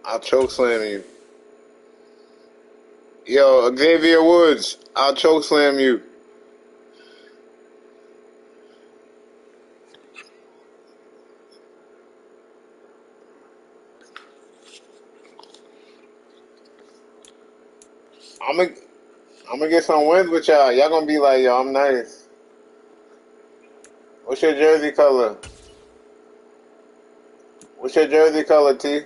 I'll choke slam you. Yo, Xavier Woods, I'll choke slam you. I'm gonna get some wins with y'all. Y'all gonna be like, yo, I'm nice. What's your jersey color? What's your jersey color, T?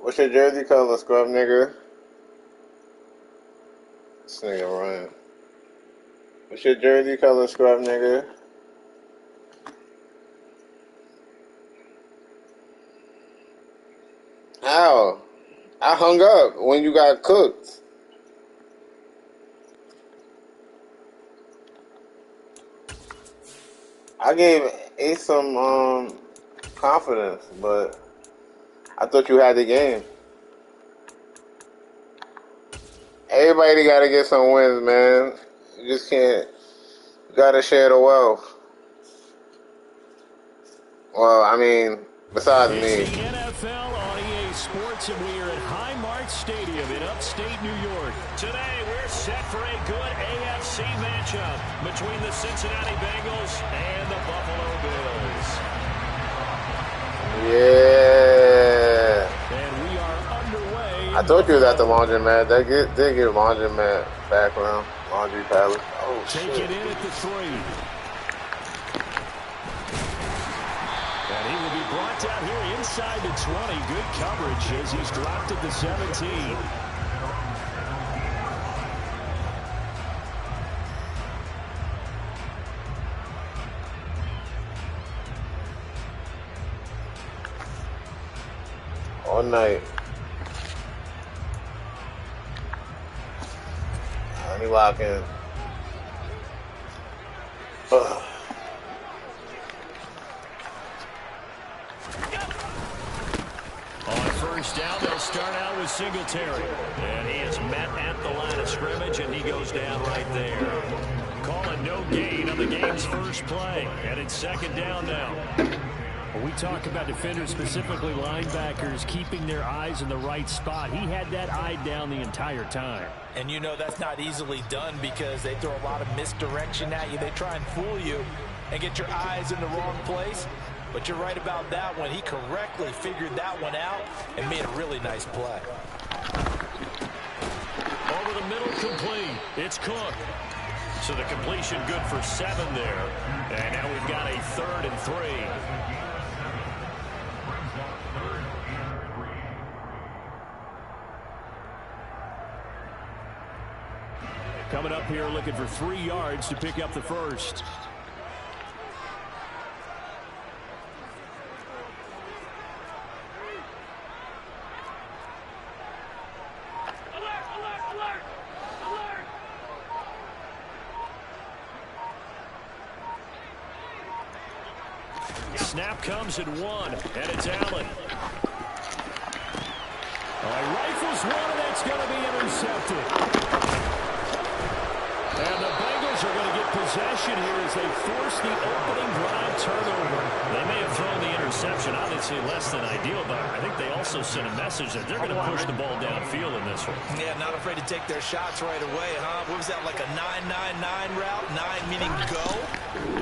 What's your jersey color, scrub nigga? This nigga running. What's your jersey color, scrub nigga? How? I hung up when you got cooked. I gave Ace some confidence, but I thought you had the game. Everybody gotta get some wins, man. You just can't. You gotta share the wealth. Well, I mean, besides me. It's the NFL on EA Sports, and we are at Highmark Stadium in upstate New York. Today, we're set for a good AFC matchup between the Cincinnati Bengals and the Buffalo Bills. Yeah. And we are underway. I told you that the laundromat. They did get a laundromat background. Laundry palace. Oh, shit. Take it in at the 3. And he will be brought down here inside the 20. Good coverage as he's dropped at the 17. All night. Let me lock in. Ugh. On first down, they'll start out with Singletary. And he is met at the line of scrimmage, and he goes down right there. Calling no gain on the game's first play. And it's second down now. When we talk about defenders, specifically linebackers, keeping their eyes in the right spot, he had that eye down the entire time. And you know that's not easily done because they throw a lot of misdirection at you. They try and fool you and get your eyes in the wrong place. But you're right about that one. He correctly figured that one out and made a really nice play. Over the middle, complete. It's Cook. So the completion good for 7 there. And now we've got a 3rd and 3. Coming up here looking for 3 yards to pick up the first. Snap comes at 1, and it's Allen. Rifles one, and that's going to be intercepted. And the Bengals are going to get possession here as they force the opening drive turnover. They may have thrown the interception, obviously less than ideal, but I think they also sent a message that they're going to push the ball downfield in this one. Yeah, not afraid to take their shots right away, huh? What was that, like a 9-9-9 route? 9 meaning go?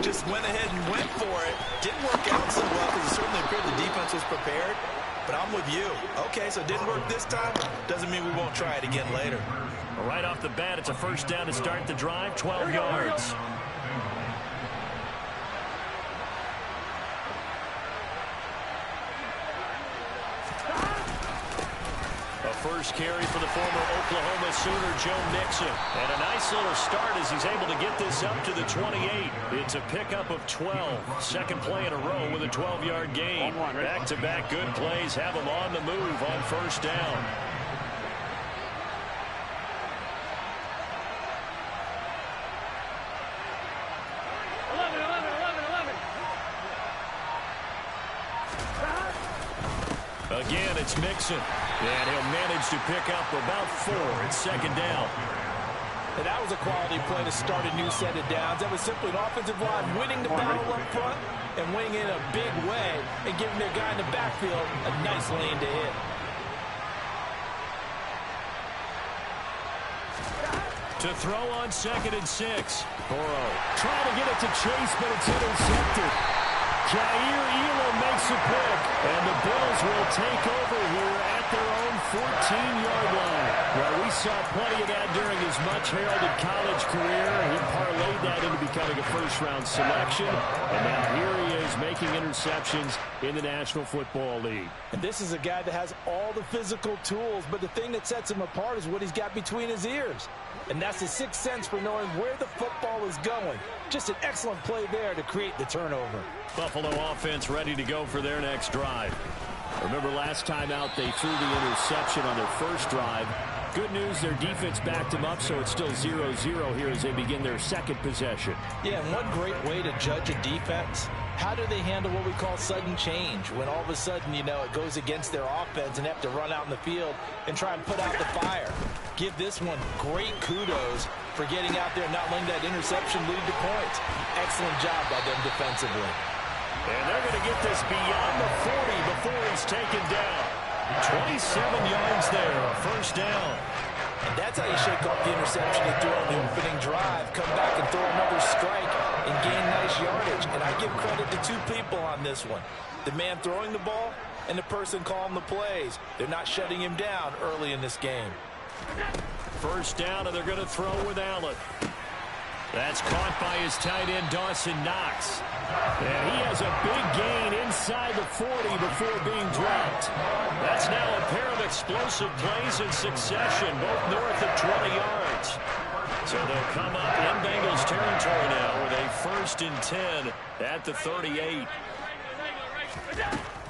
Just went ahead and went for it. Didn't work out so well because it certainly appeared the defense was prepared. But I'm with you. Okay, so it didn't work this time. Doesn't mean we won't try it again later. Right off the bat, it's a first down to start the drive, 12 yards. A first carry for the former Oklahoma Sooner, Joe Mixon. And a nice little start as he's able to get this up to the 28. It's a pickup of 12. Second play in a row with a 12-yard gain. Back-to-back good plays have him on the move on first down. Again, it's Mixon. And he'll manage to pick up about 4 at second down. And that was a quality play to start a new set of downs. That was simply an offensive line winning the battle up front and wing in a big way and giving their guy in the backfield a nice lane to hit. To throw on 2nd and 6. Burrow trying to get it to Chase, but it's intercepted. Jair Elam makes a pick, and the Bills will take over here at their own 14-yard line. Well, we saw plenty of that during his much-heralded college career. He parlayed that into becoming a first-round selection, and now here he is making interceptions in the National Football League. And this is a guy that has all the physical tools, but the thing that sets him apart is what he's got between his ears. And that's the sixth sense for knowing where the football is going. Just an excellent play there to create the turnover. Buffalo offense ready to go for their next drive. Remember last time out they threw the interception on their first drive. Good news, their defense backed them up, so it's still 0-0 here as they begin their second possession. Yeah, and one great way to judge a defense, how do they handle what we call sudden change? When all of a sudden, you know, it goes against their offense and they have to run out in the field and try and put out the fire. Give this one great kudos for getting out there and not letting that interception lead to points. Excellent job by them defensively. And they're going to get this beyond the 40 before he's taken down. 27 yards there, a first down. And that's how you shake off the interception you threw on the opening drive. Come back and throw another strike and gain nice yardage. And I give credit to two people on this one. The man throwing the ball and the person calling the plays. They're not shutting him down early in this game. First down, and they're going to throw with Allen. That's caught by his tight end, Dawson Knox. And he has a big gain inside the 40 before being dropped. That's now a pair of explosive plays in succession, both north of 20 yards. So they'll come up in Bengals territory now with a 1st and 10 at the 38.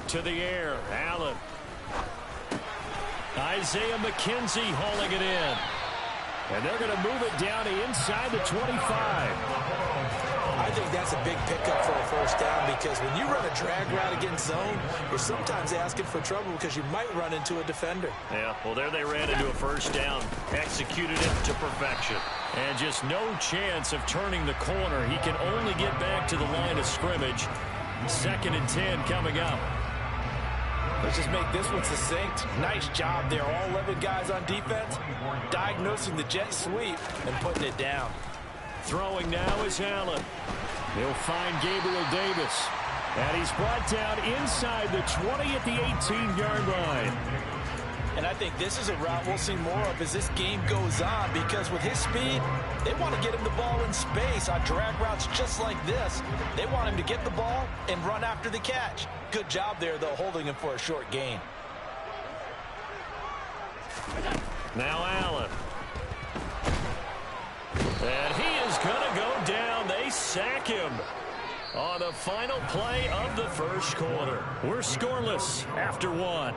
To the air, Allen. Isaiah McKenzie hauling it in. And they're going to move it down to inside the 25. I think that's a big pickup for a first down because when you run a drag route against zone, you're sometimes asking for trouble because you might run into a defender. Yeah, well, there they ran into a first down, executed it to perfection. And just no chance of turning the corner. He can only get back to the line of scrimmage. 2nd and 10 coming up. Let's just make this one succinct. Nice job there. All 11 guys on defense diagnosing the jet sweep and putting it down. Throwing now is Allen. He'll find Gabriel Davis. And he's brought down inside the 20 at the 18-yard line. And I think this is a route we'll see more of as this game goes on because with his speed, they want to get him the ball in space on drag routes just like this. They want him to get the ball and run after the catch. Good job there, though, holding him for a short gain. Now Allen. And he is going to go down. They sack him on the final play of the first quarter. We're scoreless after one.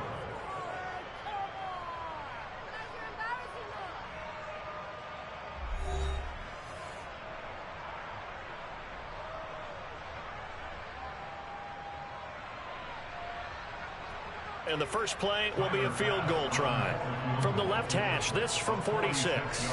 And the first play will be a field goal try. From the left hash, this from 46.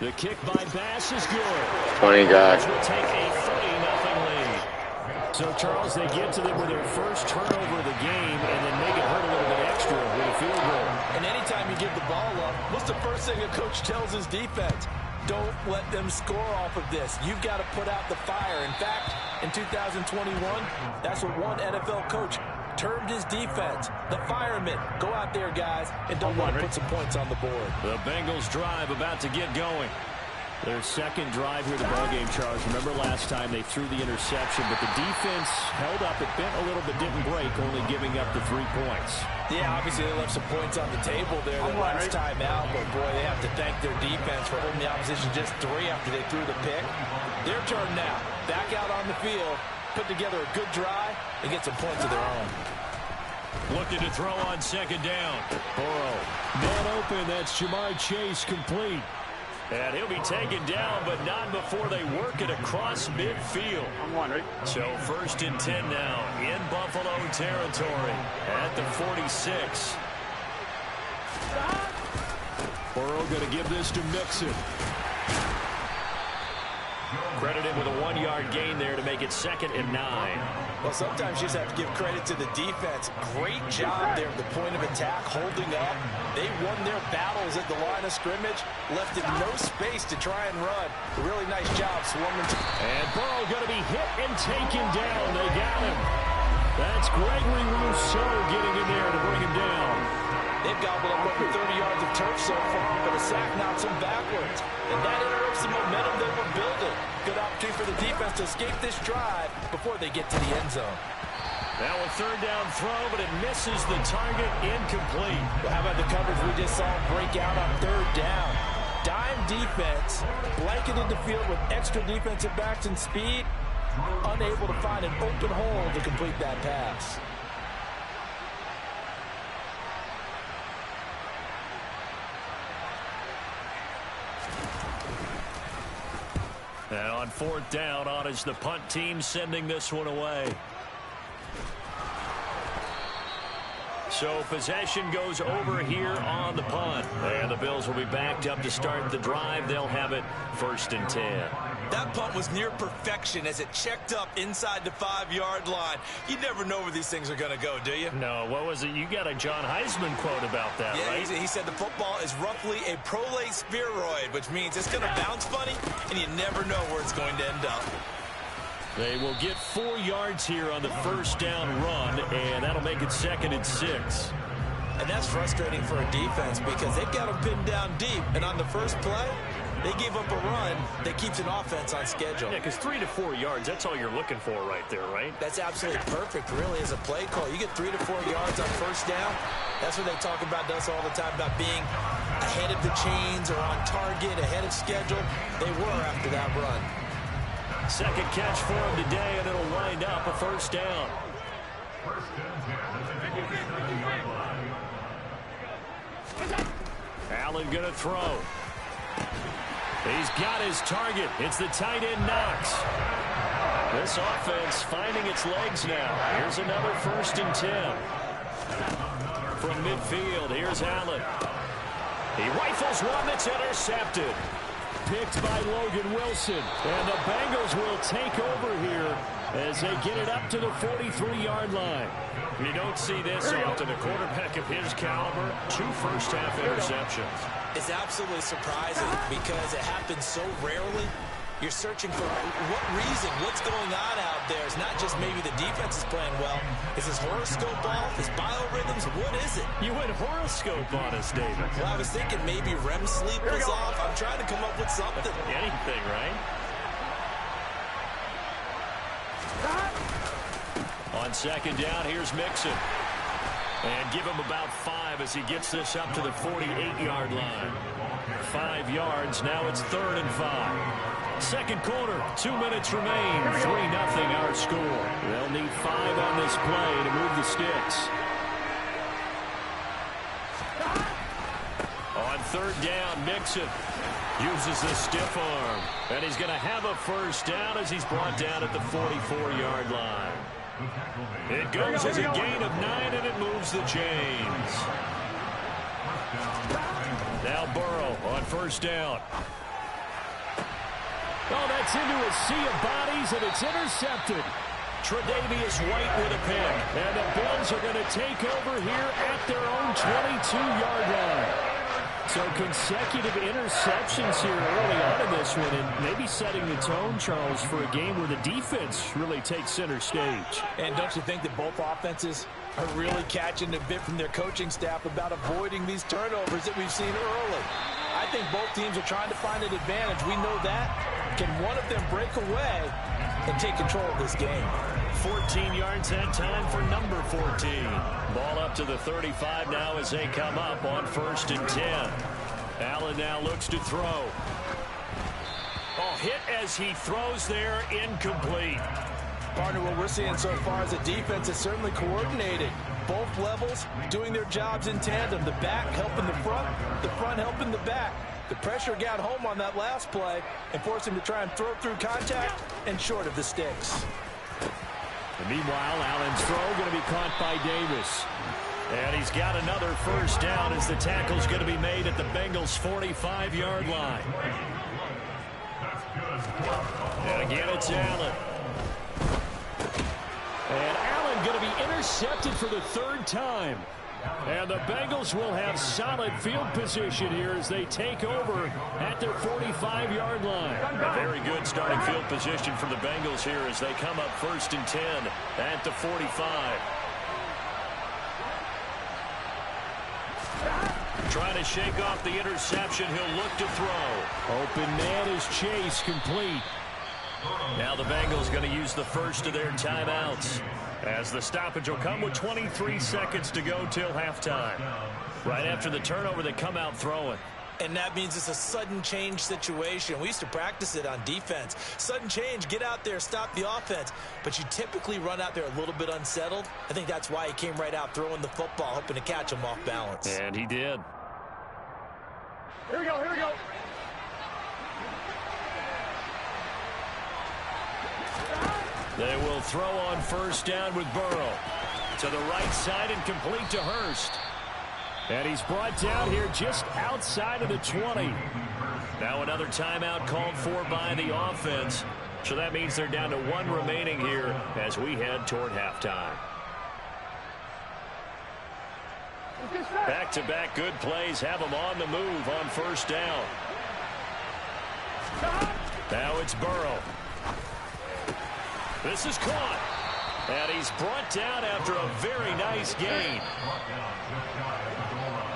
The kick by Bass is good. 20 guys. Will take a 30-0 lead. So, Charles, they get to them with their first turnover of the game and then make it hurt a little bit extra with a field goal. And anytime you give the ball up, what's the first thing a coach tells his defense? Don't let them score off of this. You've got to put out the fire. In fact, in 2021, that's what one NFL coach termed his defense. The firemen. Go out there, guys, and don't want to put some points on the board. The Bengals drive about to get going. Their second drive here, the ballgame, Charles. Remember last time they threw the interception, but the defense held up. It bent a little but didn't break, only giving up the 3 points. Yeah, obviously they left some points on the table there the last time out, but boy, they have to thank their defense for holding the opposition just 3 after they threw the pick. Their turn now. Back out on the field, put together a good drive, and get some points of their own. Looking to throw on second down. Burrow. Man open. That's Jamar Chase complete. And he'll be taken down, but not before they work it across midfield. So 1st and 10 now in Buffalo territory at the 46. Burrow going to give this to Mixon. Credited with a 1-yard gain there to make it 2nd and 9. Well, sometimes you just have to give credit to the defense. Great job there at the point of attack, holding up. They won their battles at the line of scrimmage, left in no space to try and run. A really nice job swarming. And Burrow going to be hit and taken down. They got him. That's Gregory Rousseau getting in there to bring him down. They've gobbled up over 30 yards of turf so far, but a sack knocks them backwards. And that interrupts the momentum they were building. Good opportunity for the defense to escape this drive before they get to the end zone. Now a 3rd down throw, but it misses the target, incomplete. Well, how about the coverage we just saw break out on 3rd down? Dime defense, blanketed the field with extra defensive backs and speed, unable to find an open hole to complete that pass. And on 4th down, on is the punt team sending this one away. So possession goes over here on the punt. And the Bills will be backed up to start the drive. They'll have it 1st and 10. That punt was near perfection as it checked up inside the 5-yard line. You never know where these things are going to go, do you? No, what was it? You got a John Heisman quote about that, yeah, right? He said the football is roughly a prolate spheroid, which means it's going to bounce funny, and you never know where it's going to end up. They will get 4 yards here on the 1st down run, and that'll make it 2nd and 6. And that's frustrating for a defense because they've got them pinned down deep, and on the first play, they gave up a run that keeps an offense on schedule. Yeah, because 3 to 4 yards, that's all you're looking for right there, right? That's absolutely perfect, really, as a play call. You get 3 to 4 yards on 1st down. That's what they talk about us all the time, about being ahead of the chains or on target, ahead of schedule. They were after that run. 2nd catch for him today, and it'll wind up a 1st down. Allen going to throw. He's got his target. It's the tight end Knox. This offense finding its legs now. Here's another 1st and 10. From midfield, here's Allen. He rifles one that's intercepted. Picked by Logan Wilson. And the Bengals will take over here as they get it up to the 43-yard line. You don't see this often. A quarterback of his caliber, 2 first-half interceptions. It's absolutely surprising because it happens so rarely. You're searching for what reason, what's going on out there. It's not just maybe the defense is playing well. Is his horoscope off? His biorhythms? What is it? You went horoscope on us, David. Well, I was thinking maybe REM sleep was off. I'm trying to come up with something. Anything, right? On 2nd down, here's Mixon. And give him about 5 as he gets this up to the 48-yard line. 5 yards, now it's 3rd and 5. 2nd quarter, 2 minutes remain. 3-0 our score. They'll need 5 on this play to move the sticks. On 3rd down, Mixon uses the stiff arm. And he's going to have a 1st down as he's brought down at the 44-yard line. It goes as a gain of 9, and it moves the chains. Now Burrow on 1st down. Oh, that's into a sea of bodies, and it's intercepted. Tre'Davious White with a pick. And the Bills are going to take over here at their own 22-yard line. So consecutive interceptions here early on in this one, and maybe setting the tone, Charles, for a game where the defense really takes center stage. And don't you think that both offenses are really catching a bit from their coaching staff about avoiding these turnovers that we've seen early? I think both teams are trying to find an advantage. We know that. Can one of them break away and take control of this game? 14 yards that time for number 14. Ball up to the 35 now as they come up on 1st and 10. Allen now looks to throw. Oh, hit as he throws there, incomplete. Partner, what we're seeing so far is a defense that's certainly coordinated. Both levels doing their jobs in tandem. The back helping the front helping the back. The pressure got home on that last play and forced him to try and throw through contact and short of the sticks. And meanwhile, Allen's throw going to be caught by Davis. And he's got another first down as the tackle's going to be made at the Bengals' 45-yard line. And again, it's Allen. And Allen going to be intercepted for the third time. And the Bengals will have solid field position here as they take over at their 45-yard line. A very good starting field position for the Bengals here as they come up 1st and 10 at the 45. Trying to shake off the interception. He'll look to throw. Open man is Chase, complete. Now the Bengals going to use the first of their timeouts, as the stoppage will come with 23 seconds to go till halftime. Right after the turnover, they come out throwing. And that means it's a sudden change situation. We used to practice it on defense. Sudden change, get out there, stop the offense. But you typically run out there a little bit unsettled. I think that's why he came right out throwing the football, hoping to catch him off balance. And he did. Here we go, here we go. They will throw on first down with Burrow. To the right side and complete to Hurst. And he's brought down here just outside of the 20. Now another timeout called for by the offense. So that means they're down to 1 remaining here as we head toward halftime. Back-to-back good plays have them on the move on first down. Now it's Burrow. This is caught. And he's brought down after a very nice gain.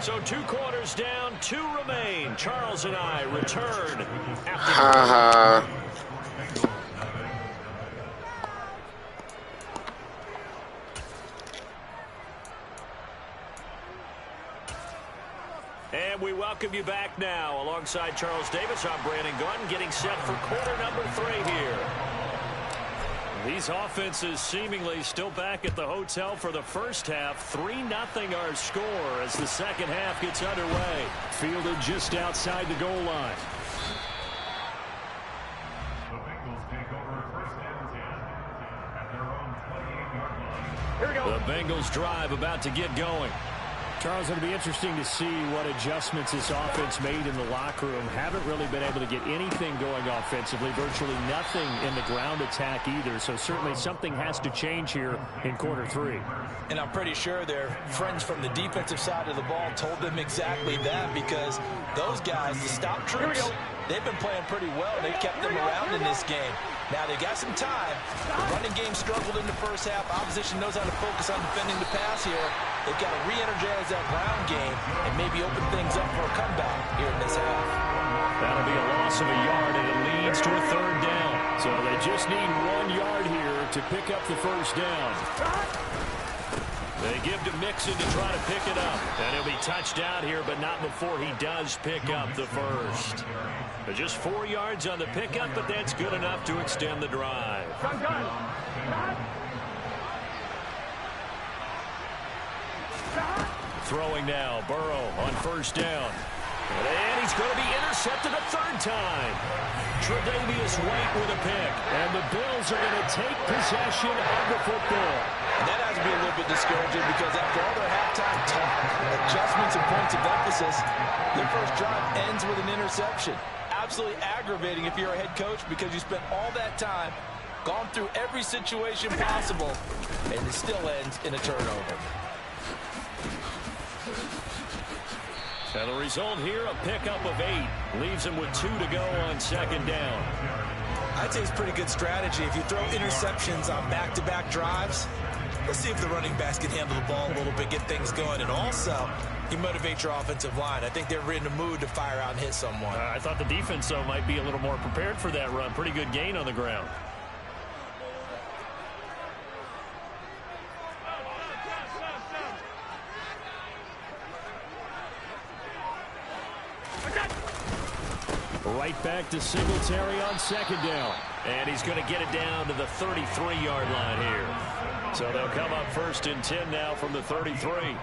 So 2 quarters down, 2 remain. Charles and I return after And we welcome you back now. Alongside Charles Davis, I'm Brandon Gaudin, getting set for quarter number 3 here. These offenses seemingly still back at the hotel for the first half. 3-0 our score as the second half gets underway. Fielded just outside the goal line. The Bengals take over 1st and 10 at their own 28-yard line. Here we go. The Bengals drive about to get going. Charles, it'll be interesting to see what adjustments this offense made in the locker room. Haven't really been able to get anything going offensively. Virtually nothing in the ground attack either. So certainly something has to change here in quarter 3. And I'm pretty sure their friends from the defensive side of the ball told them exactly that, because those guys, the stop troops, they've been playing pretty well. They've kept them around in this game. Now they got some time. The running game struggled in the first half. Opposition knows how to focus on defending the pass here. They've got to re-energize that ground game and maybe open things up for a comeback here in this half. That'll be a loss of a yard, and it leads to a 3rd down. So they just need 1 yard here to pick up the first down. They give to Mixon to try to pick it up. And he'll be touched out here, but not before he does pick up the first. But just 4 yards on the pickup, but that's good enough to extend the drive. Throwing now, Burrow on first down. And he's going to be intercepted a 3rd time. Tre'Davious White with a pick. And the Bills are going to take possession of the football. And that has to be a little bit discouraging, because after all their halftime talk, adjustments and points of emphasis, their first drive ends with an interception. Absolutely aggravating if you're a head coach, because you spent all that time, gone through every situation possible, and it still ends in a turnover. And the result here, a pickup of 8. Leaves him with 2 to go on 2nd down. I'd say it's pretty good strategy. If you throw interceptions on back-to-back drives, let's see if the running backs can handle the ball a little bit, get things going. And also, you motivate your offensive line. I think they're in the mood to fire out and hit someone. I thought the defense, though, might be a little more prepared for that run. Pretty good gain on the ground. Right back to Singletary on 2nd down. And he's going to get it down to the 33-yard line here. So they'll come up 1st and 10 now from the 33.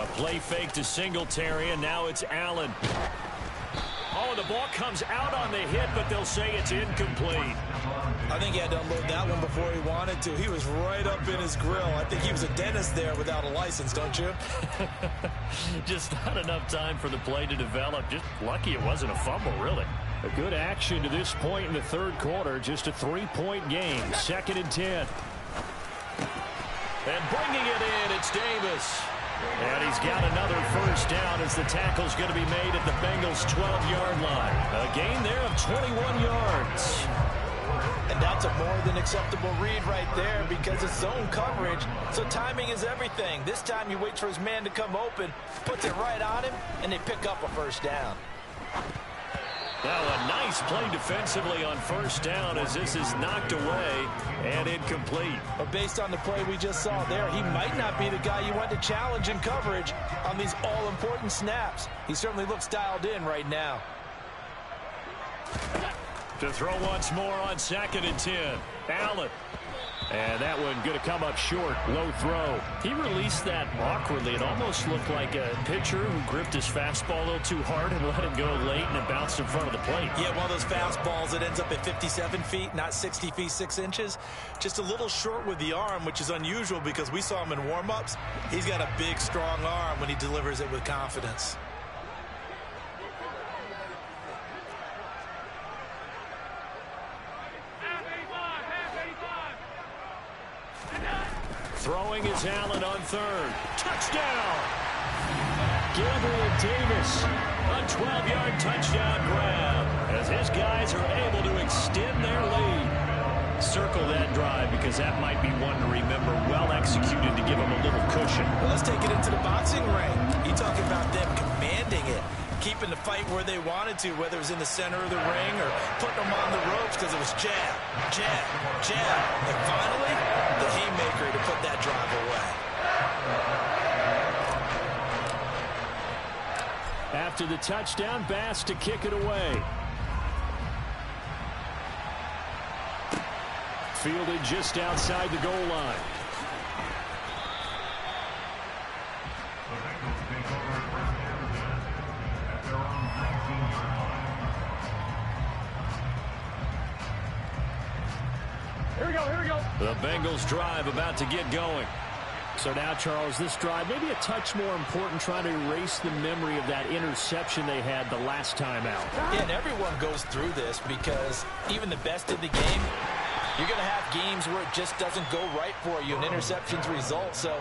A play fake to Singletary, and now it's Allen. Oh, throw. The ball comes out on the hit, but they'll say it's incomplete. I think he had to unload that one before he wanted to. He was right up in his grill. I think he was a dentist there without a license, don't you? Just not enough time for the play to develop. Just lucky it wasn't a fumble, really. A good action to this point in the third quarter. Just a 3-point game. 2nd and 10. And bringing it in, it's Davis. And he's got another first down as the tackle's going to be made at the Bengals' 12-yard line. A gain there of 21 yards. And that's a more than acceptable read right there because it's zone coverage, so timing is everything. This time he waits for his man to come open, puts it right on him, and they pick up a first down. Now a nice play defensively on first down as this is knocked away and incomplete. But based on the play we just saw there, he might not be the guy you want to challenge in coverage on these all-important snaps. He certainly looks dialed in right now. To throw once more on 2nd and 10. Allen. And that one going to come up short. Low throw. He released that awkwardly. It almost looked like a pitcher who gripped his fastball a little too hard and let it go late, and it bounced in front of the plate. Yeah, one of those fastballs that ends up at 57 feet, not 60 feet 6 inches. Just a little short with the arm, which is unusual because we saw him in warm-ups. He's got a big, strong arm when he delivers it with confidence. Throwing is Allen on 3rd. Touchdown! Gabriel Davis. A 12-yard touchdown grab as his guys are able to extend their lead. Circle that drive because that might be one to remember. Well executed to give him a little cushion. Well, let's take it into the boxing ring. You talk about them commanding it, keeping the fight where they wanted to, whether it was in the center of the ring or putting them on the ropes because it was jab, jab, jab. And finally, the haymaker to put that drive away. After the touchdown, Bass to kick it away. Fielded just outside the goal line. The Bengals take over first and 10 at their own 19-yard line. Here we go. The Bengals drive about to get going. So now, Charles, this drive maybe a touch more important, trying to erase the memory of that interception they had the last time out. Yeah, and everyone goes through this because even the best in the game, you're going to have games where it just doesn't go right for you and interceptions result. So,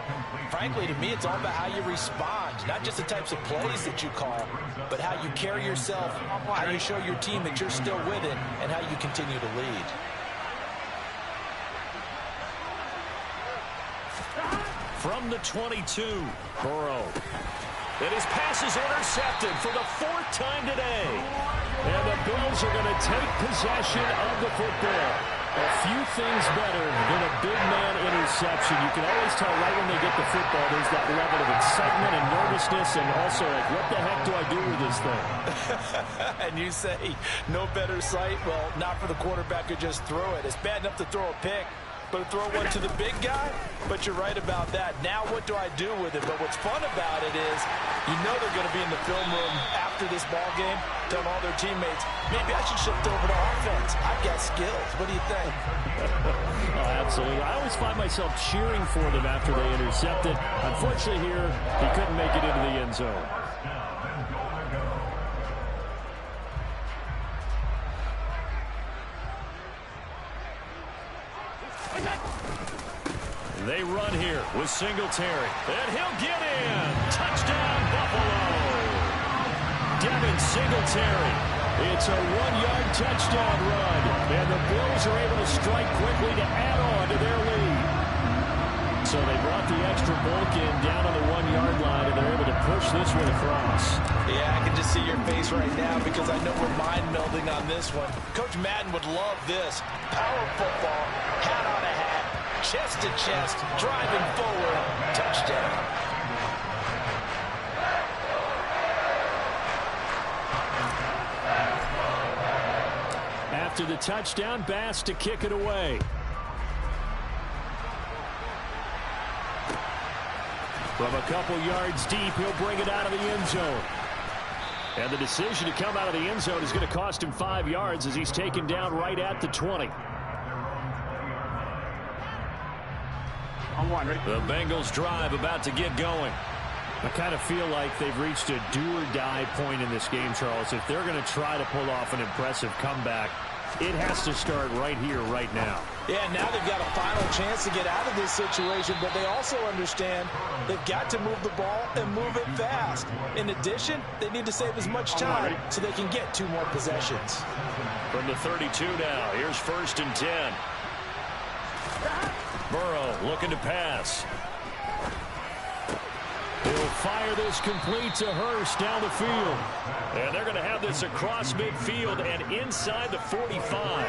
frankly, to me, it's all about how you respond, not just the types of plays that you call, but how you carry yourself, how you show your team that you're still with it, and how you continue to lead. From the 22, Burrow. And his pass is intercepted for the 4th time today. And the Bills are going to take possession of the football. A few things better than a big man interception. You can always tell right when they get the football, there's that level of excitement and nervousness, and also like, what the heck do I do with this thing? And you say, no better sight? Well, not for the quarterback who just threw it. It's bad enough to throw a pick, but to throw one to the big guy? But you're right about that. Now what do I do with it? But what's fun about it is you know they're going to be in the film room after this ball game telling all their teammates, maybe I should shift over to offense. I've got skills. What do you think? Oh, absolutely. I always find myself cheering for them after they intercept it. Unfortunately here, he couldn't make it into the end zone. They run here with Singletary. And he'll get in. Touchdown, Buffalo. Devin Singletary. It's a 1-yard touchdown run. And the Bills are able to strike quickly to add on to their lead. So they brought the extra bulk in down on the 1-yard line, and they're able to push this one across. Yeah, I can just see your face right now because I know we're mind-melding on this one. Coach Madden would love this. Power football, hat on a hat, chest to chest, driving forward, touchdown. After the touchdown, Bass to kick it away. From a couple yards deep, he'll bring it out of the end zone. And the decision to come out of the end zone is going to cost him 5 yards as he's taken down right at the 20. The Bengals drive about to get going. I kind of feel like they've reached a do-or-die point in this game, Charles. If they're going to try to pull off an impressive comeback, it has to start right here, right now. Yeah, now they've got a final chance to get out of this situation, but they also understand they've got to move the ball and move it fast. In addition, they need to save as much time so they can get 2 more possessions. From the 32 now, here's 1st and 10. Burrow looking to pass. He'll fire this complete to Hurst down the field. And they're going to have this across midfield and inside the 45.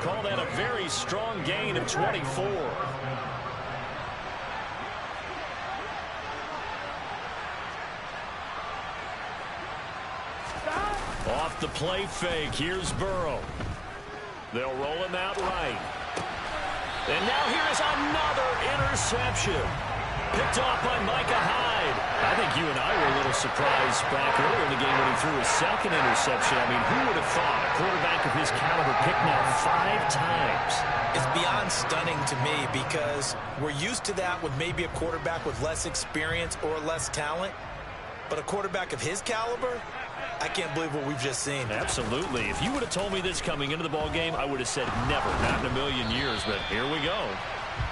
Call that a very strong gain of 24. Off the play fake, here's Burrow. They'll roll him out right. And now here's another interception. Picked off by Micah Hyde. I think you and I were a little surprised back earlier in the game when he threw his 2nd interception. I mean, who would have thought a quarterback of his caliber picked now 5 times? It's beyond stunning to me because we're used to that with maybe a quarterback with less experience or less talent. But a quarterback of his caliber, I can't believe what we've just seen. Absolutely. If you would have told me this coming into the ball game, I would have said never, not in a million years. But here we go.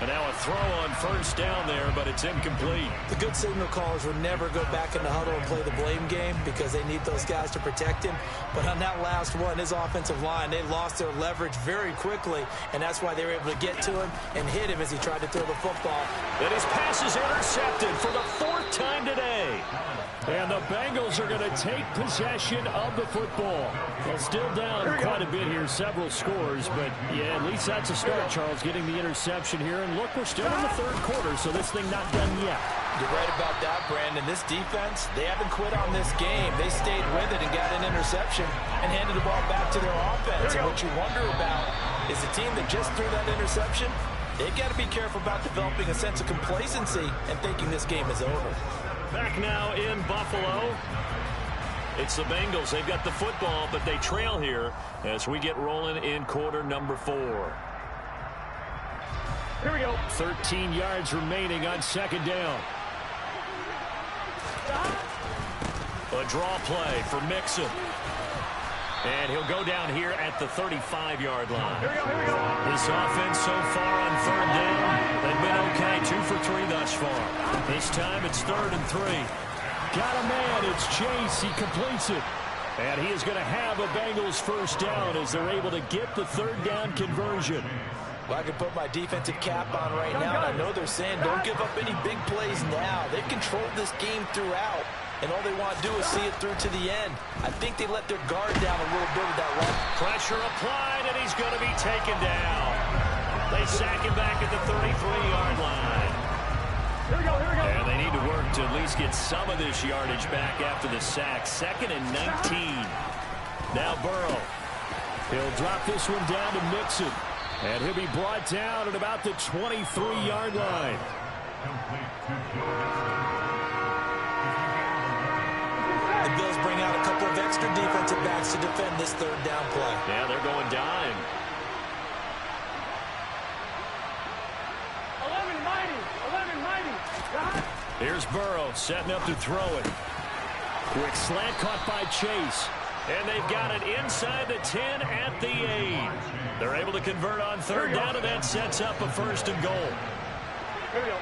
And now a throw on 1st down there, but it's incomplete. The good signal callers would never go back in the huddle and play the blame game because they need those guys to protect him. But on that last one, his offensive line, they lost their leverage very quickly, and that's why they were able to get to him and hit him as he tried to throw the football. And his pass is intercepted for the 4th time today. And the Bengals are going to take possession of the football. Well, still down quite a bit here, several scores, but yeah, at least that's a start, Charles, getting the interception here. And look, we're still in the 3rd quarter, so this thing not done yet. You're right about that, Brandon. This defense, they haven't quit on this game. They stayed with it and got an interception and handed the ball back to their offense. And what you wonder about is the team that just threw that interception, they've got to be careful about developing a sense of complacency and thinking this game is over. Back now in Buffalo. It's the Bengals. They've got the football, but they trail here as we get rolling in quarter number 4. Here we go. 13 yards remaining on 2nd down. A draw play for Mixon. And he'll go down here at the 35-yard line. Here we go. This offense so far on 3rd down, they've been okay, 2 for 3 thus far. This time it's 3rd and 3. Got a man. It's Chase. He completes it. And he is going to have a Bengals 1st down as they're able to get the 3rd down conversion. Well, I can put my defensive cap on right now, and I know they're saying don't give up any big plays now. They've controlled this game throughout, and all they want to do is see it through to the end. I think they let their guard down a little bit with that run. Pressure applied, and he's going to be taken down. They sack him back at the 33-yard line. Here we go. And they need to work to at least get some of this yardage back after the sack. 2nd and 19. Now Burrow. He'll drop this one down to Mixon. And he'll be brought down at about the 23-yard line. The Bills bring out a couple of extra defensive backs to defend this 3rd down play. Yeah, they're going dime. 11-90. Here's Burrow setting up to throw it. Quick slant caught by Chase. And they've got it inside the 10 at the 8. They're able to convert on 3rd down, and that sets up a 1st and goal. Here we go.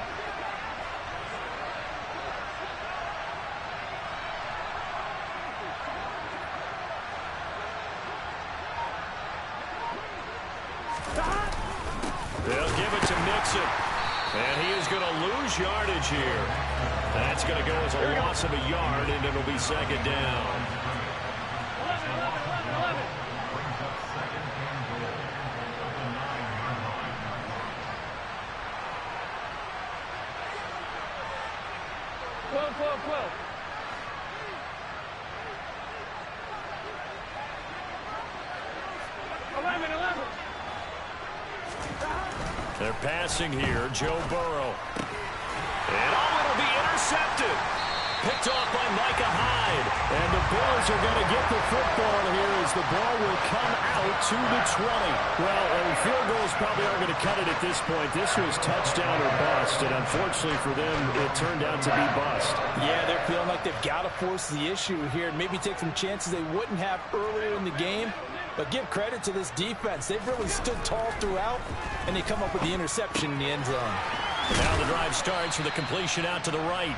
They'll give it to Mixon. And he is going to lose yardage here. That's going to go as a loss of a yard, and it'll be 2nd down. 12. They're passing here, Joe Burrow. And it'll be intercepted. Picked off by Micah Hyde. And the Bills Bills are going to get the football here as the ball will come out to the 20. Well, field goals probably aren't going to cut it at this point. This was touchdown or bust, and unfortunately for them, it turned out to be bust. Yeah, they're feeling like they've got to force the issue here and maybe take some chances they wouldn't have earlier in the game. But give credit to this defense. They've really stood tall throughout, and they come up with the interception in the end zone. Now the drive starts with a completion out to the right.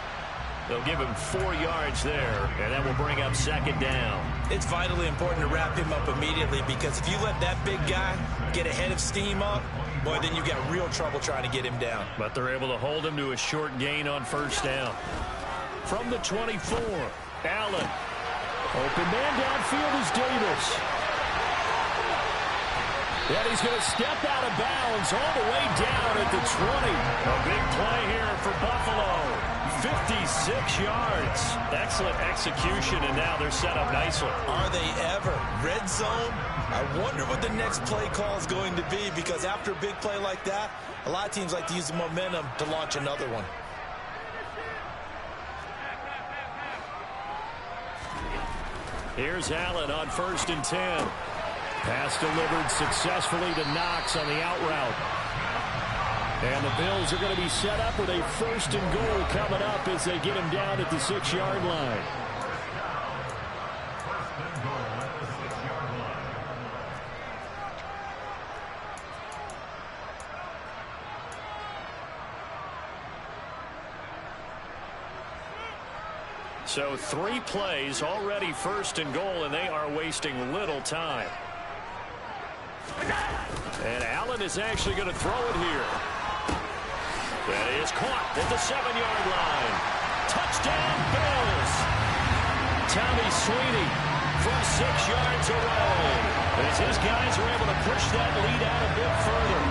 They'll give him 4 yards there, and that will bring up second down. It's vitally important to wrap him up immediately because if you let that big guy get ahead of steam up, boy, then you've got real trouble trying to get him down. But they're able to hold him to a short gain on first down. From the 24, Allen. Open man downfield is Davis. And he's going to step out of bounds all the way down at the 20. A big play here for Buffalo. 56 yards. Excellent execution, and now they're set up nicely. Are they ever? Red zone? I wonder what the next play call is going to be because after a big play like that, a lot of teams like to use the momentum to launch another one. Here's Allen on 1st and 10. Pass delivered successfully to Knox on the out route. And the Bills are going to be set up with a 1st and goal coming up as they get him down at the 6-yard line. So 3 plays, already 1st and goal, and they are wasting little time. And Allen is actually going to throw it here. That is caught at the 7-yard line. Touchdown, Bills. Tommy Sweeney from 6 yards away. As his guys are able to push that lead out a bit further.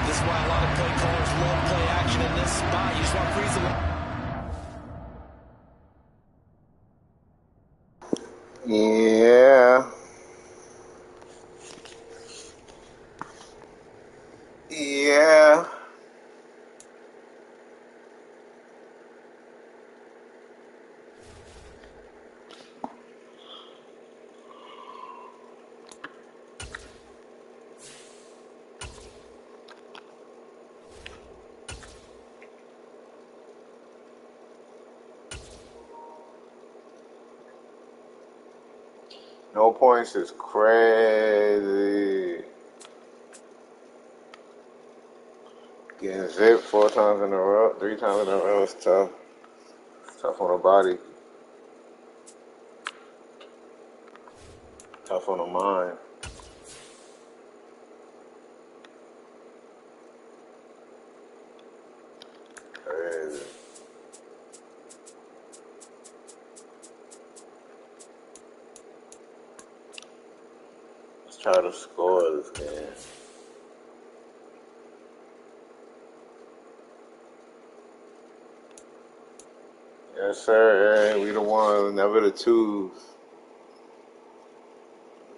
This is why a lot of play callers love play action in this spot. You just want to freeze the line. Yeah. Yeah. No points is crazy. Getting zipped 4 times in a row, 3 times in a row is tough. It's tough on the body. Tough on the mind. Crazy. Let's try to score this game. Yes, sir. We the ones, never the twos.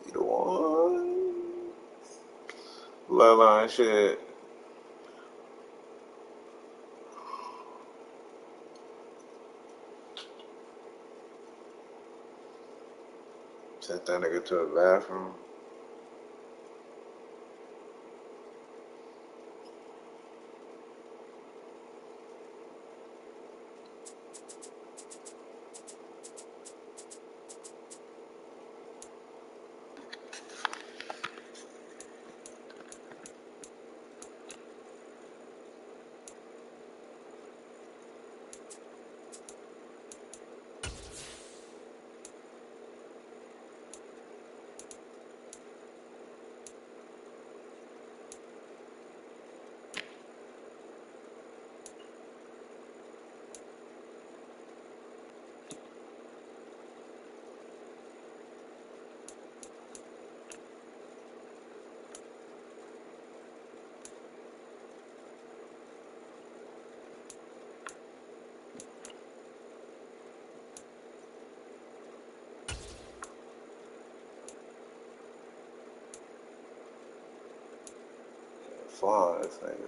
We the ones. Bloodline shit. Sent that nigga to a bathroom. Fly this nigga.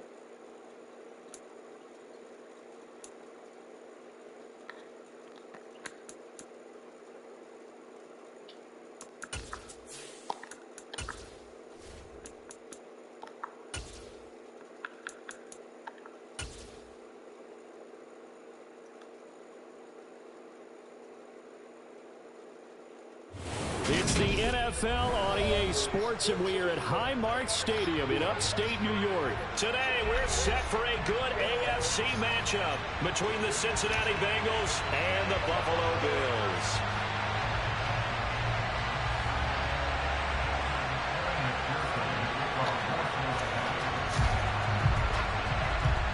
It's the NFL on EA Sports, and we are at Highmark Stadium in upstate New York. Today, we're set for a good AFC matchup between the Cincinnati Bengals and the Buffalo Bills.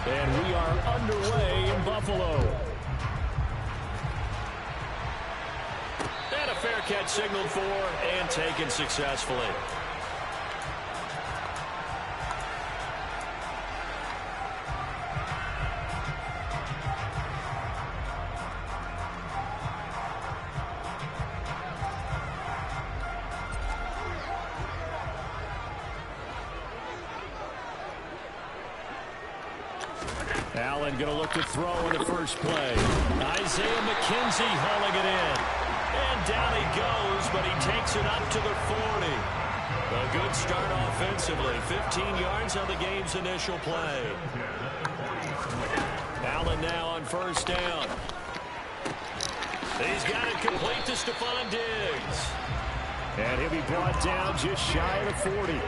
And we are underway in Buffalo. And a fair catch signaled for and taken successfully. Allen going to look to throw in the first play. Isaiah McKenzie hauling it in. And down he goes, but he takes it up to the 40. A good start offensively. 15 yards on the game's initial play. Allen now on first down. He's got it complete to Stephon Diggs. And he'll be brought down just shy of the 40.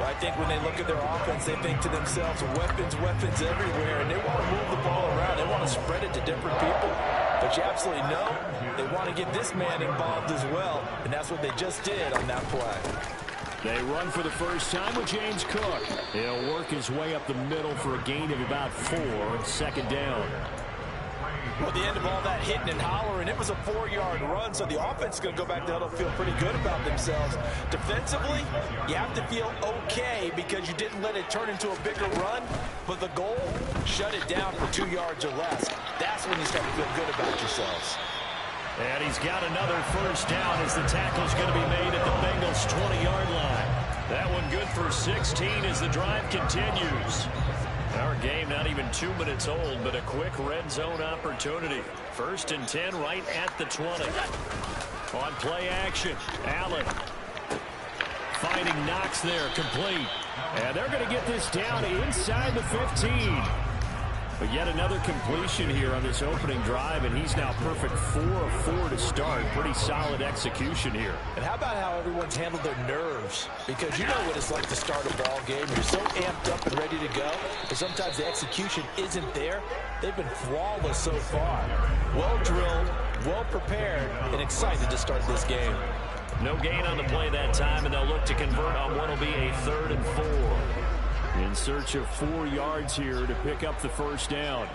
I think when they look at their offense, they think to themselves, weapons, weapons everywhere, and they want to move the ball around. They want to spread it to different people. But you absolutely know they want to get this man involved as well, and that's what they just did on that play. They run for the first time with James Cook. He'll work his way up the middle for a gain of about 4 on second down. Well, the end of all that hitting and hollering, it was a 4-yard run, so the offense is going to go back to huddle, feel pretty good about themselves. Defensively, you have to feel okay because you didn't let it turn into a bigger run, but the goal, shut it down for 2 yards or less. That's when you start to feel good about yourselves. And he's got another first down as the tackle's going to be made at the Bengals' 20-yard line. That one good for 16 as the drive continues. Our game not even 2 minutes old, but a quick red zone opportunity. 1st and 10 right at the 20. On play action, Allen finding Knox there, complete. And they're going to get this down inside the 15. But yet another completion here on this opening drive, and he's now perfect 4 of 4 to start. Pretty solid execution here. And how about how everyone's handled their nerves? Because you know what it's like to start a ball game. You're so amped up and ready to go, but sometimes the execution isn't there. They've been flawless so far. Well drilled, well prepared, and excited to start this game. No gain on the play that time, and they'll look to convert on what will be a 3rd and 4. In search of 4 yards here to pick up the first down.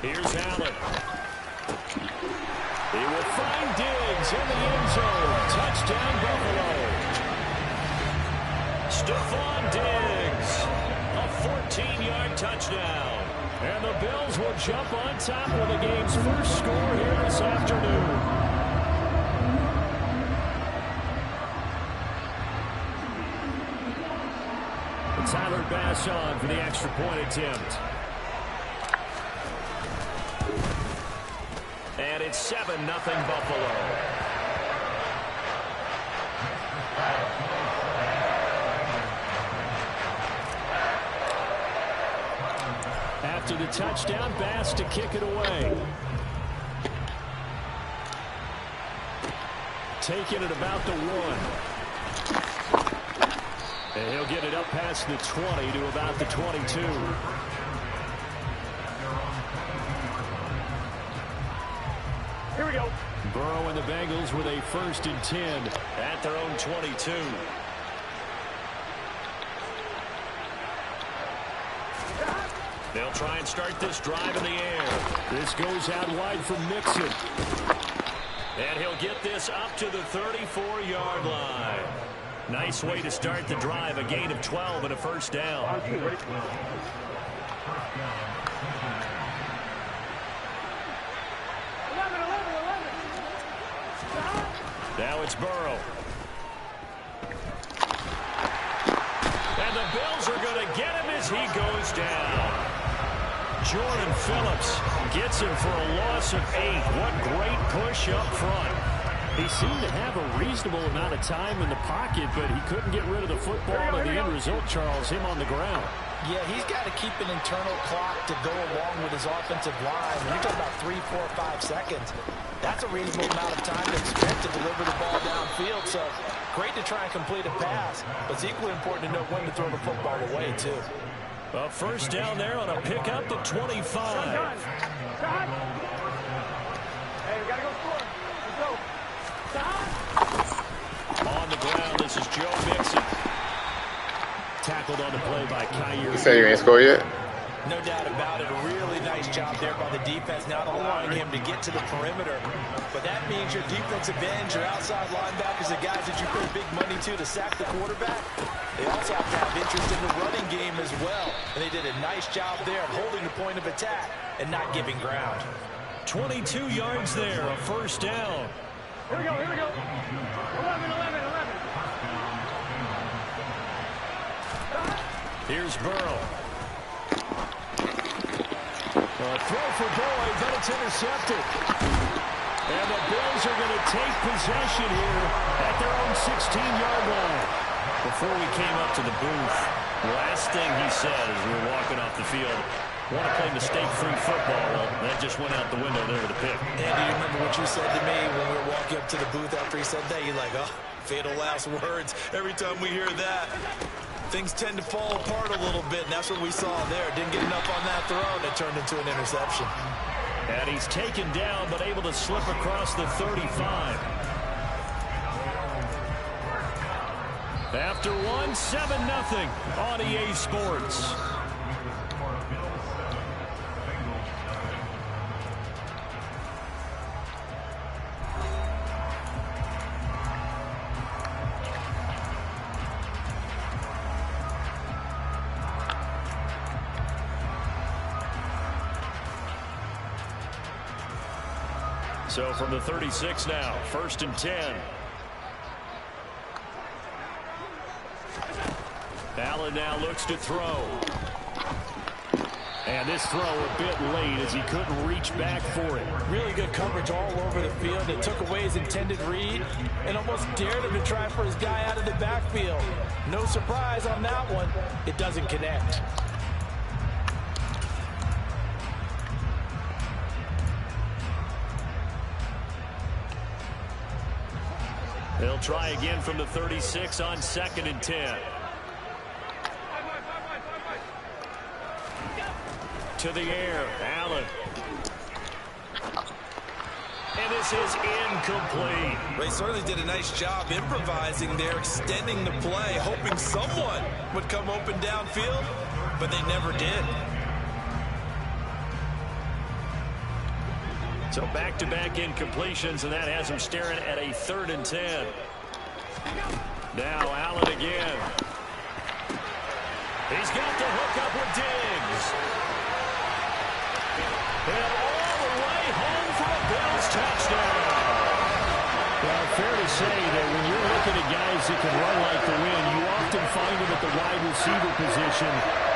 Here's Allen. He will find Diggs in the end zone. Touchdown, Buffalo. Stephon Diggs. A 14-yard touchdown. And the Bills will jump on top of the game's first score here this afternoon. Tyler Bass on for the extra point attempt. And it's 7-0 Buffalo. After the touchdown, Bass to kick it away. Taking it about the 1. And he'll get it up past the 20 to about the 22. Here we go. Burrow and the Bengals with a 1st and 10 at their own 22. They'll try and start this drive in the air. This goes out wide for Mixon. And he'll get this up to the 34-yard line. Nice way to start the drive, a gain of 12 and a first down. Now it's Burrow. And the Bills are going to get him as he goes down. Jordan Phillips gets him for a loss of 8. What great push up front. He seemed to have a reasonable amount of time in the pocket, but he couldn't get rid of the football, and the end result, Charles, him on the ground. Yeah, he's got to keep an internal clock to go along with his offensive line. When you're talking about 3, 4, 5 seconds, that's a reasonable amount of time to expect to deliver the ball downfield. So great to try and complete a pass, but it's equally important to know when to throw the football away, too. A first down there on a pickup at 25. Hey, we got to go score. Let's go. On the ground, this is Joe Mixon. Tackled on the play by Kyer. You say you ain't scored yet? No doubt about it. A really nice job there by the defense, not allowing him to get to the perimeter. But that means your defensive ends, your outside linebackers, the guys that you pay big money to sack the quarterback, they also have to have interest in the running game as well. And they did a nice job there of holding the point of attack and not giving ground. 22 yards there, a first down. Here we go, here we go. 11. Here's Burrow. A throw for Boyd, but it's intercepted. And the Bills are going to take possession here at their own 16-yard line. Before we came up to the booth, the last thing he said as we were walking off the field, want to play mistake-free football. Well, that just went out the window there with a pick. And do you remember what you said to me when we were walking up to the booth after he said that? You're like, oh, fatal last words. Every time we hear that, things tend to fall apart a little bit, and that's what we saw there. Didn't get enough on that throw, and it turned into an interception. And he's taken down, but able to slip across the 35. After one, 7-0 on EA Sports. So from the 36 now, 1st and 10. Allen now looks to throw. And this throw a bit late as he couldn't reach back for it. Really good coverage all over the field. It took away his intended read and almost dared him to try for his guy out of the backfield. No surprise on that one. It doesn't connect. They'll try again from the 36 on 2nd and 10. To the air, Allen. And this is incomplete. They certainly did a nice job improvising there, extending the play, hoping someone would come open downfield, but they never did. So back-to-back incompletions, and that has him staring at a 3rd and 10. Now Allen again. He's got the hook up with Diggs. And all the way home for a Bills touchdown. Well, fair to say that when you're looking at guys that can run like the wind, you often find them at the wide receiver position,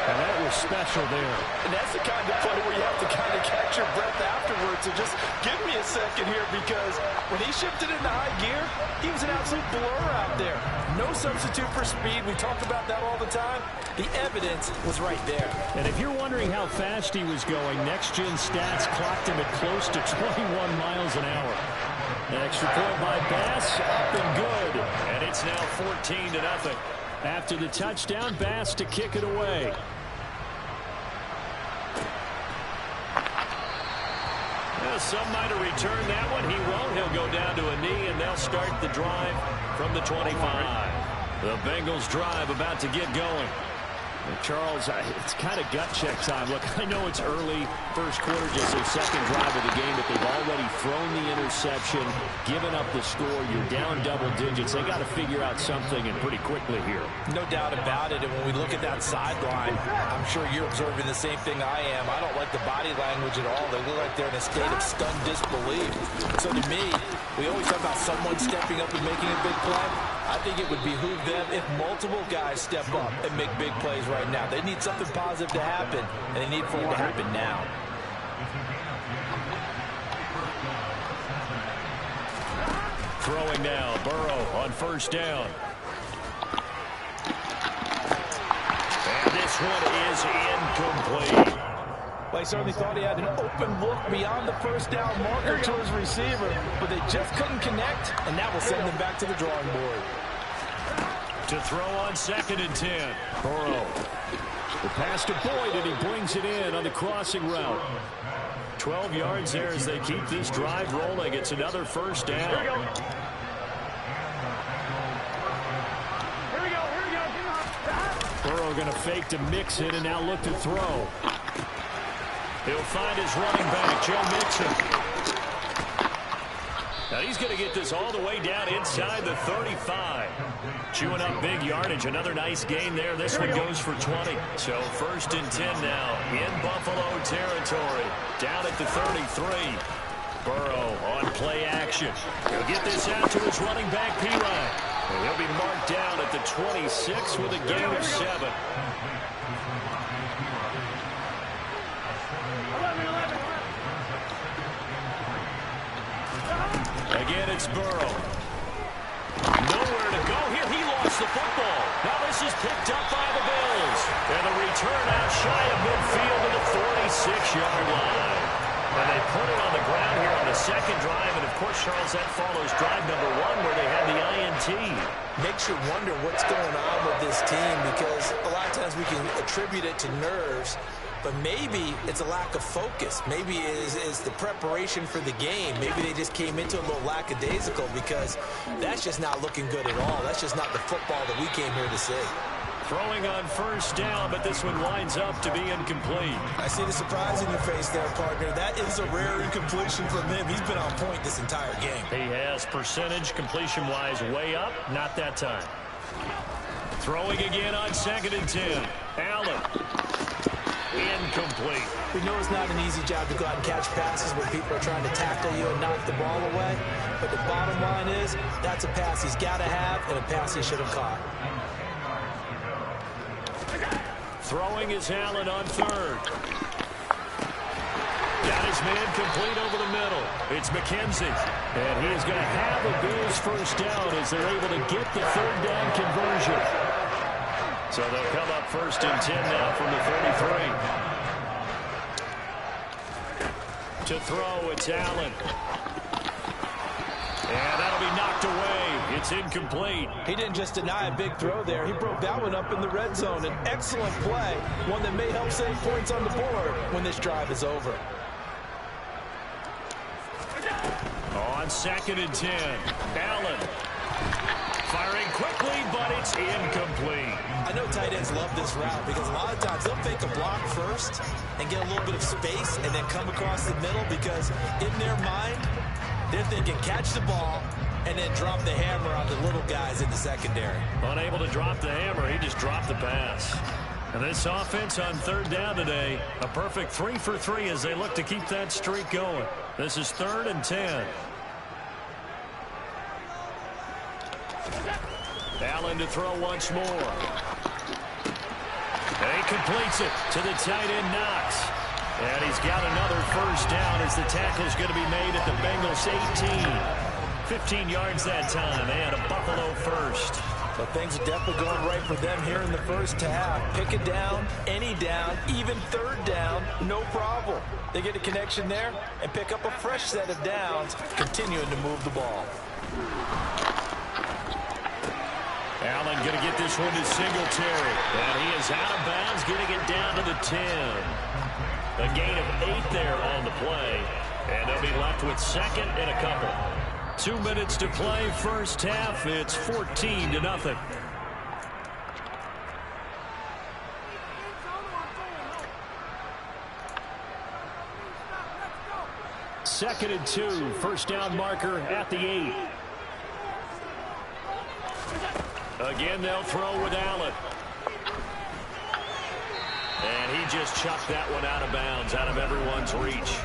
and that was special there. And that's the kind of play where you have to kind of catch your breath afterwards. So just give me a second here, because when he shifted into high gear, he was an absolute blur out there. No substitute for speed. We talk about that all the time. The evidence was right there. And if you're wondering how fast he was going, next-gen stats clocked him at close to 21 miles an hour. An extra point by Bass, up and good. And it's now 14-0. After the touchdown, Bass to kick it away. Well, some might have returned that one. He won't. He'll go down to a knee, and they'll start the drive from the 25. The Bengals drive about to get going. Well, Charles, it's kind of gut check time. Look, I know it's early, first quarter, just their second drive of the game, but they've already thrown the interception, given up the score. You're down double digits. They got to figure out something, and pretty quickly here. No doubt about it. And when we look at that sideline, I'm sure you're observing the same thing I am. I don't like the body language at all. They look like they're in a state of stunned disbelief. So to me, we always talk about someone stepping up and making a big play. I think it would behoove them if multiple guys step up and make big plays right now. They need something positive to happen, and they need for it to happen now. Throwing now, Burrow on 1st down. And this this one is incomplete. Well, he certainly thought he had an open look beyond the first down marker to his receiver, but they just couldn't connect, and that will send them back to the drawing board. To throw on 2nd and 10. Burrow. The pass to Boyd, and he brings it in on the crossing route. 12 yards there as they keep this drive rolling. It's another first down. Here we go. Here we go. Burrow going to fake to mix it and now look to throw. He'll find his running back, Joe Mixon. Now he's going to get this all the way down inside the 35. Chewing up big yardage. Another nice gain there. This one goes for 20. So 1st and 10 now in Buffalo territory. Down at the 33. Burrow on play action. He'll get this out to his running back, P-Ryan. And he'll be marked down at the 26 with a gain of 7. Again, it's Burrow. Nowhere to go here. He lost the football. Now this is picked up by the Bills. And the return out shy of midfield to the 46-yard line. And they put it on the ground here on the 2nd drive. And, of course, Charles, that follows drive number 1 where they had the INT. Makes you wonder what's going on with this team because a lot of times we can attribute it to nerves, but maybe it's a lack of focus. Maybe it is the preparation for the game. Maybe they just came into a little lackadaisical because that's just not looking good at all. That's just not the football that we came here to see. Throwing on 1st down, but this one winds up to be incomplete. I see the surprise in your face there, partner. That is a rare incompletion from him. He's been on point this entire game. He has percentage completion-wise way up. Not that time. Throwing again on 2nd and 10. Allen. Incomplete. We know it's not an easy job to go out and catch passes when people are trying to tackle you and knock the ball away. But the bottom line is, that's a pass he's got to have and a pass he should have caught. Throwing is Allen on 3rd. Got his man complete over the middle. It's McKenzie. And he is going to have a Bills 1st down as they're able to get the 3rd down conversion. So they'll come up 1st and 10 now from the 33. To throw, it's Allen. And that'll be knocked away. It's incomplete. He didn't just deny a big throw there. He broke that one up in the red zone. An excellent play. One that may help save points on the board when this drive is over. On 2nd and 10. Allen. Firing quickly, but it's incomplete. I know tight ends love this route because a lot of times they'll fake a block first and get a little bit of space and then come across the middle because in their mind, they're thinking catch the ball and then drop the hammer on the little guys in the secondary. Unable to drop the hammer, he just dropped the pass. And this offense on 3rd down today, a perfect 3 for 3 as they look to keep that streak going. This is 3rd and 10. Allen to throw once more. And he completes it to the tight end Knox. And he's got another 1st down as the tackle is going to be made at the Bengals 18. 15 yards that time and a Buffalo 1st. But things are definitely going right for them here in the first half. Pick it down, any down, even 3rd down, no problem. They get a connection there and pick up a fresh set of downs, continuing to move the ball. Allen going to get this one to Singletary. And he is out of bounds, getting it down to the 10. A gain of 8 there on the play. And they'll be left with 2nd and a couple. 2 minutes to play, first half. It's 14-0. Second and 2, 1st down marker at the 8. Again, they'll throw with Allen. And he just chucked that one out of bounds, out of everyone's reach.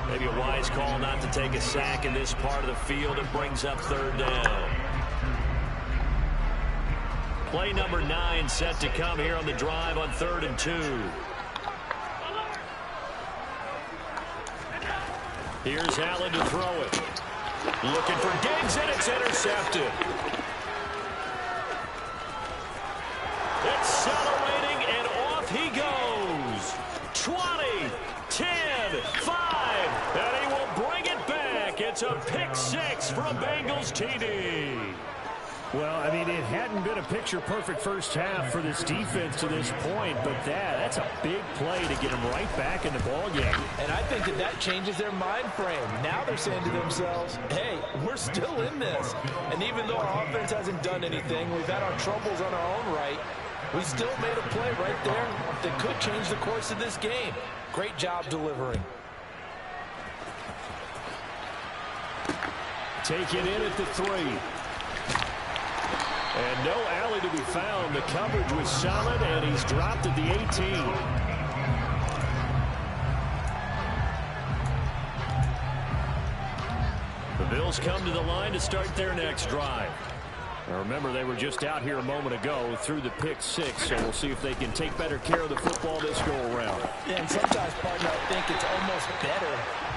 Maybe a wise call not to take a sack in this part of the field. It brings up 3rd down. Play number 9 set to come here on the drive on 3rd and 2. Here's Allen to throw it. Looking for Diggs, and it's intercepted. Accelerating, and off he a pick six from Bengals TD. Well, I mean, it hadn't been a picture-perfect first half for this defense to this point, but that's a big play to get them right back in the ballgame. And I think that changes their mind frame. Now they're saying to themselves, hey, we're still in this. And even though our offense hasn't done anything, we've had our troubles on our own right, we still made a play right there that could change the course of this game. Great job delivering. Take it in at the 3. And no alley to be found. The coverage was solid, and he's dropped at the 18. The Bills come to the line to start their next drive. Now remember, they were just out here a moment ago through the pick six, so we'll see if they can take better care of the football this go-around. Yeah, and sometimes, partner, I think it's almost better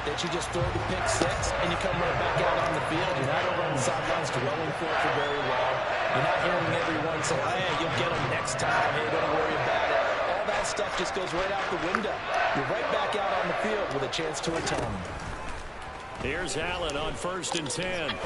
that you just throw the pick six and you come right back out on the field. You're not over on the sidelines dwelling for it for very well. You're not hearing everyone say, hey, you'll get them next time. Hey, don't worry about it. All that stuff just goes right out the window. You're right back out on the field with a chance to atone. Here's Allen on 1st and 10.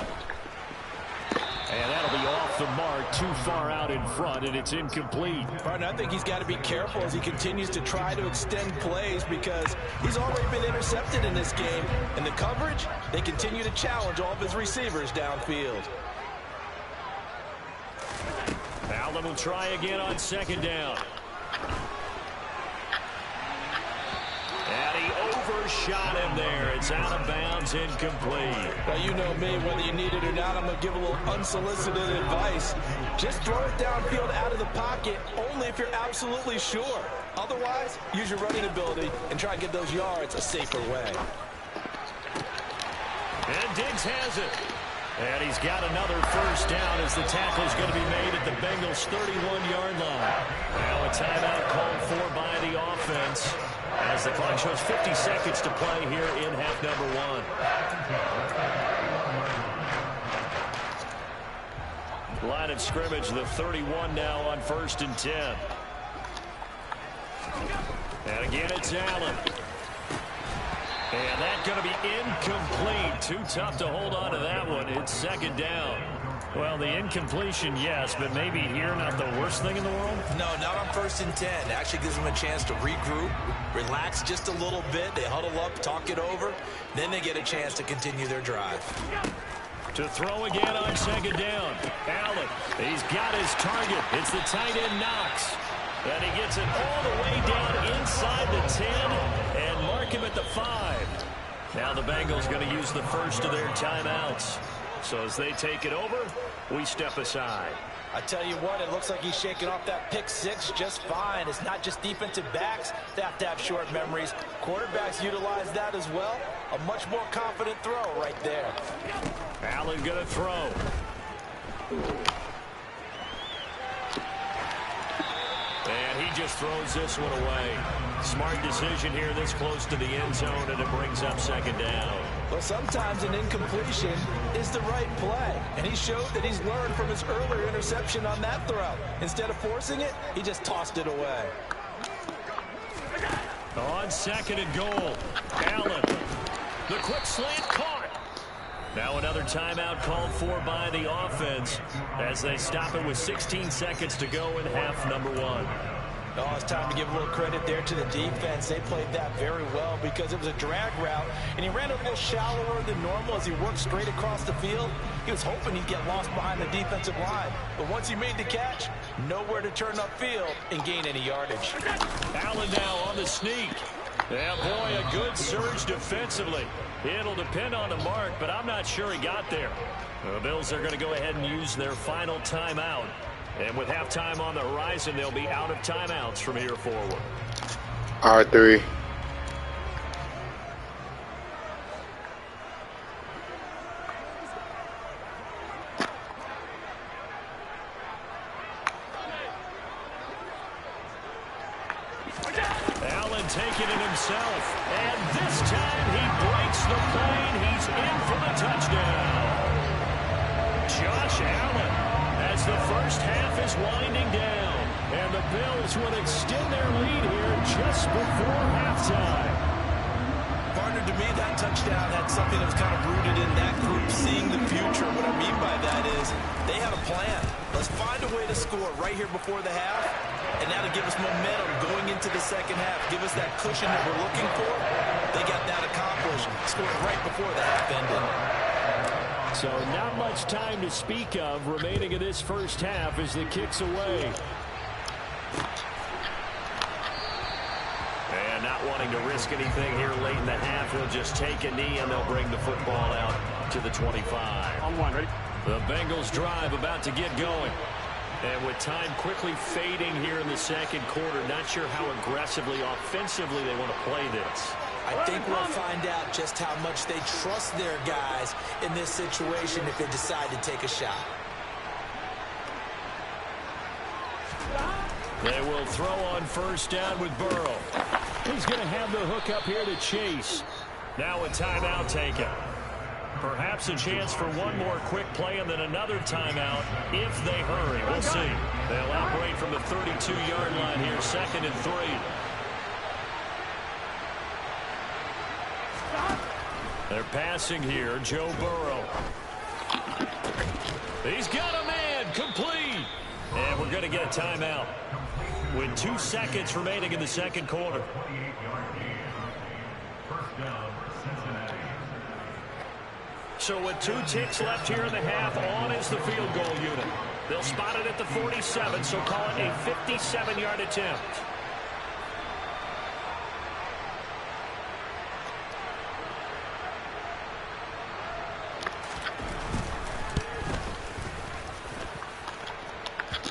And that'll be off the mark, too far out in front, and it's incomplete. Partner, I think he's got to be careful as he continues to try to extend plays because he's already been intercepted in this game. And the coverage, they continue to challenge all of his receivers downfield. Allen will try again on 2nd down. And he overshot him there. It's out of bounds, incomplete. Well, you know me, whether you need it or not, I'm going to give a little unsolicited advice. Just throw it downfield out of the pocket, only if you're absolutely sure. Otherwise, use your running ability and try and get those yards a safer way. And Diggs has it. And he's got another 1st down as the tackle is going to be made at the Bengals' 31-yard line. Now a timeout called for by the offense as the clock shows 50 seconds to play here in half number 1. Line of scrimmage, the 31 now on 1st and 10. And again, it's Allen. And that's going to be incomplete. Too tough to hold on to that one. It's 2nd down. Well, the incompletion, yes, but maybe here not the worst thing in the world? No, not on 1st and 10. It actually gives them a chance to regroup, relax just a little bit. They huddle up, talk it over. Then they get a chance to continue their drive. To throw again on 2nd down. Allen, he's got his target. It's the tight end Knox. And he gets it all the way down inside the 10 and mark him at the 5. Now the Bengals going to use the first of their timeouts. So as they take it over, we step aside. I tell you what, it looks like he's shaking off that pick six just fine. It's not just defensive backs that have to have short memories. Quarterbacks utilize that as well. A much more confident throw right there. Allen going to throw. And he just throws this one away. Smart decision here this close to the end zone, and it brings up 2nd down. Well, sometimes an incompletion is the right play. And he showed that he's learned from his earlier interception on that throw. Instead of forcing it, he just tossed it away. On 2nd and goal, Allen. The quick slant caught. Now another timeout called for by the offense as they stop it with 16 seconds to go in half number 1. Oh, it's time to give a little credit there to the defense. They played that very well because it was a drag route, and he ran a little shallower than normal as he worked straight across the field. He was hoping he'd get lost behind the defensive line, but once he made the catch, nowhere to turn upfield and gain any yardage. Allen now on the sneak. Yeah, boy, a good surge defensively. It'll depend on the mark, but I'm not sure he got there. The Bills are going to go ahead and use their final timeout. And with halftime on the horizon, they'll be out of timeouts from here forward. R3. Allen taking it himself. And this time he breaks the plane. He's in for the touchdown. Josh Allen, as the first half is winding down. And the Bills will extend their lead here just before halftime. Partner, to me, that touchdown had something that was kind of rooted in that group seeing the future. What I mean by that is they had a plan. Let's find a way to score right here before the half, and that'll give us momentum going into the second half, give us that cushion that we're looking for. They got that accomplished, scored right before the half ended. So not much time to speak of remaining in this first half as the kick's away. And not wanting to risk anything here late in the half, he'll just take a knee and they'll bring the football out to the 25. On one, ready? The Bengals drive about to get going. And with time quickly fading here in the second quarter, not sure how aggressively, offensively they want to play this. I think we'll find out just how much they trust their guys in this situation if they decide to take a shot. They will throw on first down with Burrow. He's going to have the hook up here to Chase. Now a timeout taken. Perhaps a chance for one more quick play and then another timeout if they hurry. We'll see. They'll operate from the 32-yard line here, 2nd and 3. They're passing here, Joe Burrow. He's got a man, complete. And we're going to get a timeout with 2 seconds remaining in the second quarter. So with 2 ticks left here in the half, on is the field goal unit. They'll spot it at the 47, so call it a 57-yard attempt.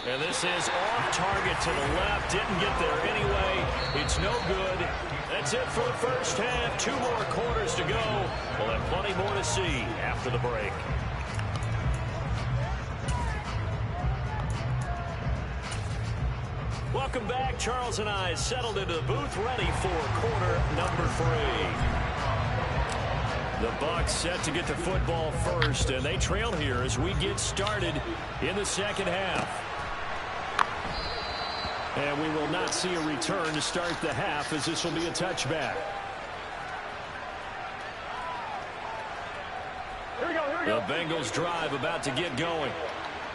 And this is off target to the left. Didn't get there anyway. It's no good. That's it for the first half. 2 more quarters to go. We'll have plenty more to see after the break. Welcome back. Charles and I settled into the booth, ready for quarter number 3. The Bucs set to get the football first, and they trail here as we get started in the second half. And we will not see a return to start the half, as this will be a touchback. Here we go, here we go. The Bengals drive about to get going.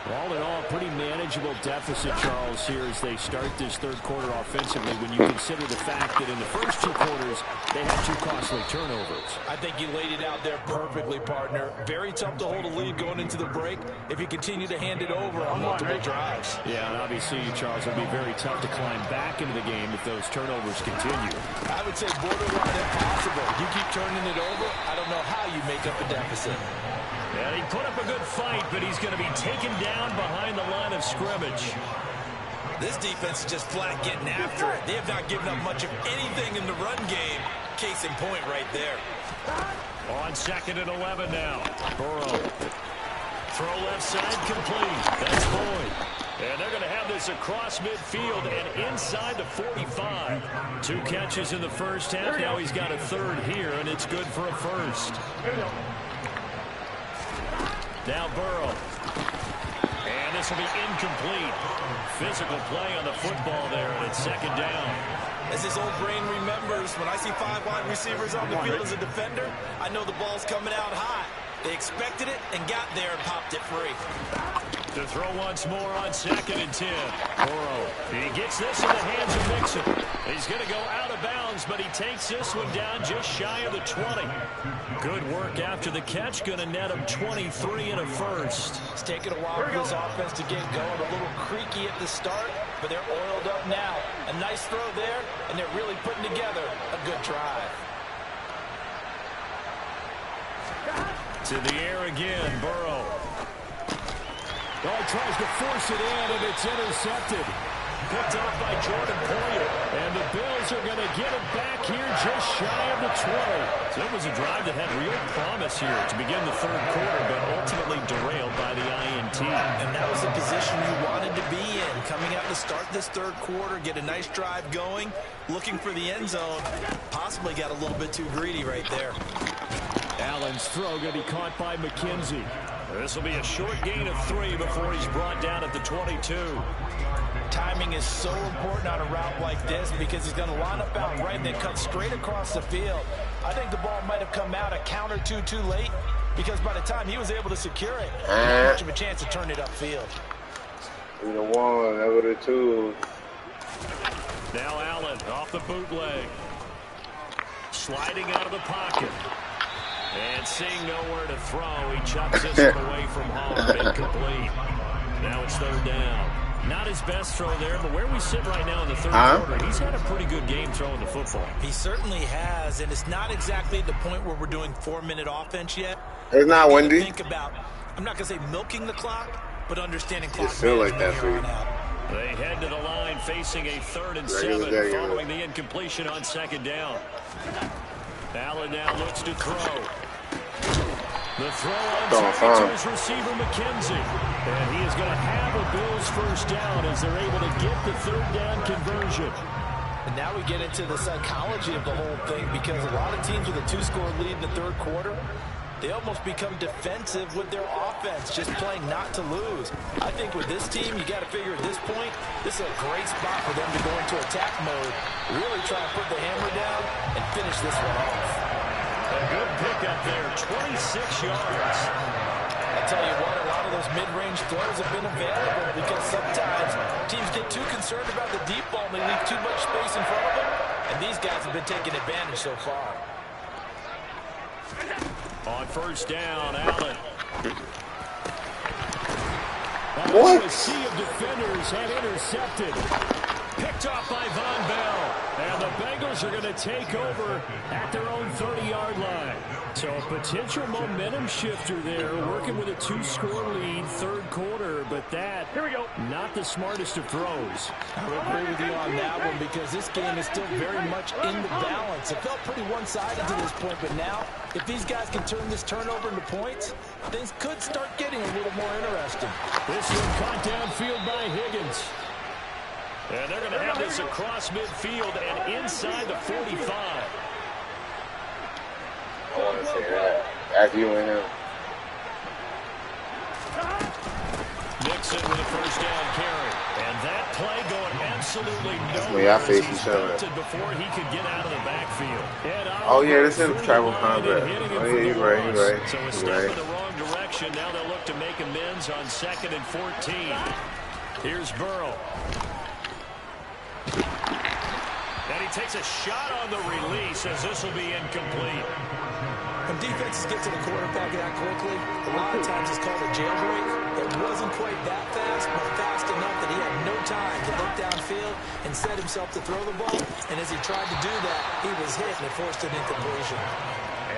All in all, pretty manageable deficit, Charles, here as they start this third quarter offensively when you consider the fact that in the first 2 quarters, they had 2 costly turnovers. I think you laid it out there perfectly, partner. Very tough to hold a lead going into the break if you continue to hand it over on multiple drives. Yeah, and obviously, Charles, it'll be very tough to climb back into the game if those turnovers continue. I would say borderline impossible. You keep turning it over, I don't know how you make up a deficit. And he put up a good fight, but he's going to be taken down behind the line of scrimmage. This defense is just flat getting after it. They have not given up much of anything in the run game. Case in point right there. On 2nd and 11 now. Burrow. Throw left side complete. That's Boyd. And they're going to have this across midfield and inside the 45. 2 catches in the first half. Now he's got a 3rd here, and it's good for a 1st. Now Burrow. And this will be incomplete. Physical play on the football there, and it's 2nd down. As his old brain remembers, when I see 5 wide receivers on the field as a defender, I know the ball's coming out high. They expected it and got there and popped it free. To throw once more on 2nd and 10. Burrow. He gets this in the hands of Mixon. He's going to go out of bounds, but he takes this one down just shy of the 20. Good work after the catch. Going to net him 23 and a 1st. It's taken a while for this offense to get going. A little creaky at the start, but they're oiled up now. A nice throw there, and they're really putting together a good drive. To the air again, Burrow. Oh, he tries to force it in, and it's intercepted. Picked up by Jordan Poyer. And the Bills are going to get it back here just shy of the 20. So it was a drive that had real promise here to begin the third quarter, but ultimately derailed by the INT. And that was the position you wanted to be in. Coming out to start this third quarter, get a nice drive going, looking for the end zone. Possibly got a little bit too greedy right there. Allen's throw going to be caught by McKenzie. This will be a short gain of 3 before he's brought down at the 22. Timing is so important on a route like this because he's going to line up out right and then cut straight across the field. I think the ball might have come out a count or two too late because by the time he was able to secure it, not much of a chance to turn it upfield. Either one, never the two. Now Allen off the bootleg. Sliding out of the pocket. And seeing nowhere to throw, he chucks this one away from harm. Incomplete. Now it's third down. Not his best throw there, but where we sit right now in the third quarter, he's had a pretty good game throwing the football. He certainly has, and it's not exactly at the point where we're doing 4-minute offense yet. It's not windy. Think about, I'm not going to say milking the clock, but understanding clock feel like that management for you. here on out. They head to the line facing a 3rd and 7 following the incompletion on 2nd down. Allen now looks to throw. The throw on target to his receiver, McKenzie. And he is going to have a Bills first down as they're able to get the 3rd down conversion. And now we get into the psychology of the whole thing because a lot of teams with a 2-score lead in the third quarter, they almost become defensive with their offense, just playing not to lose. I think with this team, you got to figure at this point, this is a great spot for them to go into attack mode, really try to put the hammer down and finish this one off. A good pickup there, 26 yards. I tell you what, a lot of those mid-range throws have been available because sometimes teams get too concerned about the deep ball and they leave too much space in front of them, and these guys have been taking advantage so far. On first down, Allen. What? A sea of defenders have intercepted. Picked off by Von Bell. And the Bengals are going to take over at their own 30-yard line. So a potential momentum shifter there, working with a 2-score lead, third quarter. But that, here we go, not the smartest of throws. I would agree with you on that one because this game is still very much in the balance. It felt pretty one-sided to this point, but now, if these guys can turn this turnover into points, things could start getting a little more interesting. This one caught downfield by Higgins. And they're going to have this across midfield and inside the 45. I want to say that. After you win him. Nixon with a first down carry. And that play going absolutely nowhere. Yeah, I face each other. Before he could get out of the backfield. Oh, yeah, this is tribal combat. Oh, yeah, you're right. So a step in the wrong direction. Now they'll look to make amends on 2nd and 14. Here's Burrow. And he takes a shot on the release as this will be incomplete. When defenses get to the quarterback that quickly, a lot of times it's called a jailbreak. It wasn't quite that fast, but fast enough that he had no time to look downfield and set himself to throw the ball. And as he tried to do that, he was hit and it forced an incompletion.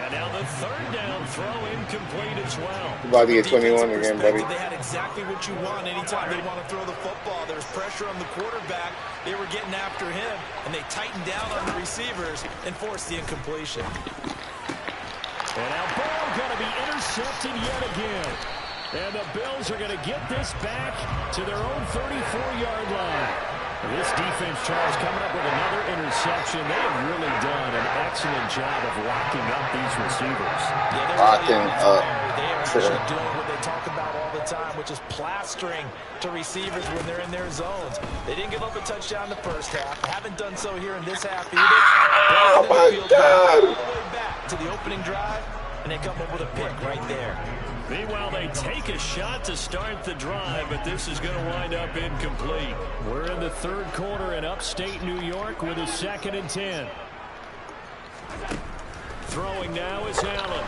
And now the 3rd down throw incomplete as well. About to get 21 again, buddy. They had exactly what you want anytime they want to throw the football. There was pressure on the quarterback. They were getting after him, and they tightened down on the receivers and forced the incompletion. And now ball going to be intercepted yet again. And the Bills are going to get this back to their own 34-yard line. This defense, Charles, coming up with another interception. They have really done an excellent job of locking up these receivers. Yeah, locking up. They are actually doing what they talk about all the time, which is plastering to receivers when they're in their zones. They didn't give up a touchdown in the first half. Haven't done so here in this half either. Oh, my God. All the way back to the opening drive, and they come up with a pick right there. Meanwhile, they take a shot to start the drive, but this is going to wind up incomplete. We're in the third quarter in upstate New York with a 2nd and 10. Throwing now is Allen.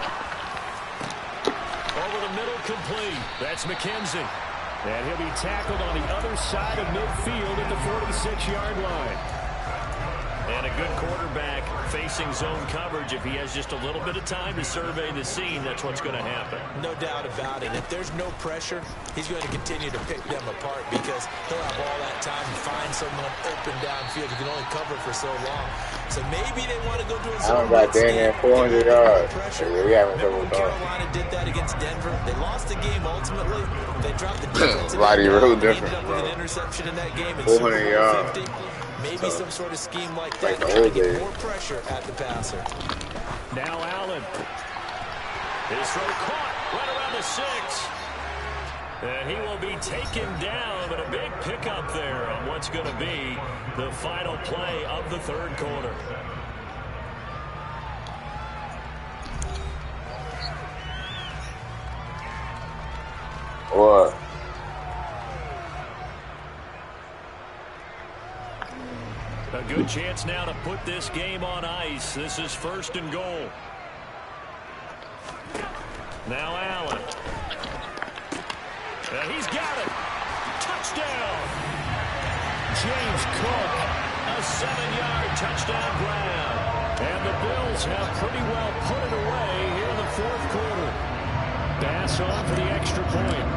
Over the middle, complete. That's McKenzie. And he'll be tackled on the other side of midfield at the 46-yard line. And a good quarterback facing zone coverage. If he has just a little bit of time to survey the scene, that's what's going to happen. No doubt about it. If there's no pressure, he's going to continue to pick them apart because he'll have all that time to find someone open downfield who can only cover for so long. So maybe they want to go to a zone. I got Daniel 400 yards. We haven't Remember covered when Carolina did that against Denver? They lost the game ultimately. They dropped the defense. Body real different, ended up with an interception in that game. 400 yards. Maybe some sort of scheme like that. the Try to old get days. more pressure at the passer. Now Allen. His throw caught right around the 6. And he will be taken down, but a big pickup there on what's going to be the final play of the third quarter. What? A good chance now to put this game on ice. This is 1st and goal. Now Allen. And he's got it. Touchdown. James Cook, a 7-yard touchdown grab. And the Bills have pretty well put it away here in the 4th quarter. Bass on for the extra point.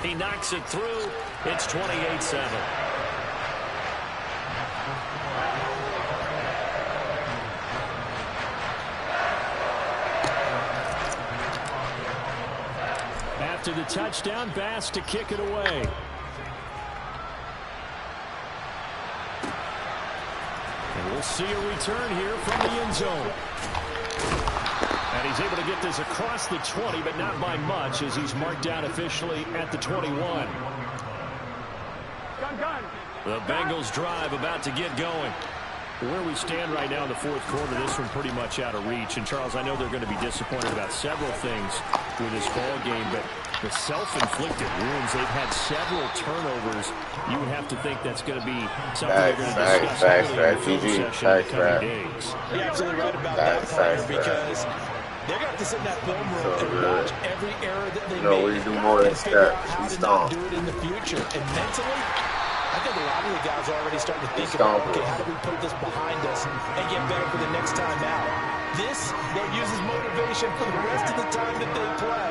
He knocks it through. It's 28-7. After the touchdown, Bass to kick it away. And we'll see a return here from the end zone. And he's able to get this across the 20, but not by much, as he's marked down officially at the 21. The Bengals drive about to get going. Where we stand right now in the 4th quarter, this one pretty much out of reach. And, Charles, I know they're going to be disappointed about several things with this ball game, but the self-inflicted wounds, they've had several turnovers. You would have to think that's going to be something they're going to discuss heavily in the film session in the coming days. You're absolutely right about that, partner, because they're going to have to sit in that film room and watch every error that they make. We do more than that. How to not do it in the future. And mentally, I think a lot of the guys are already starting to think about, okay, how do we put this behind us and get better for the next time out? This, they'll use as motivation for the rest of the time that they play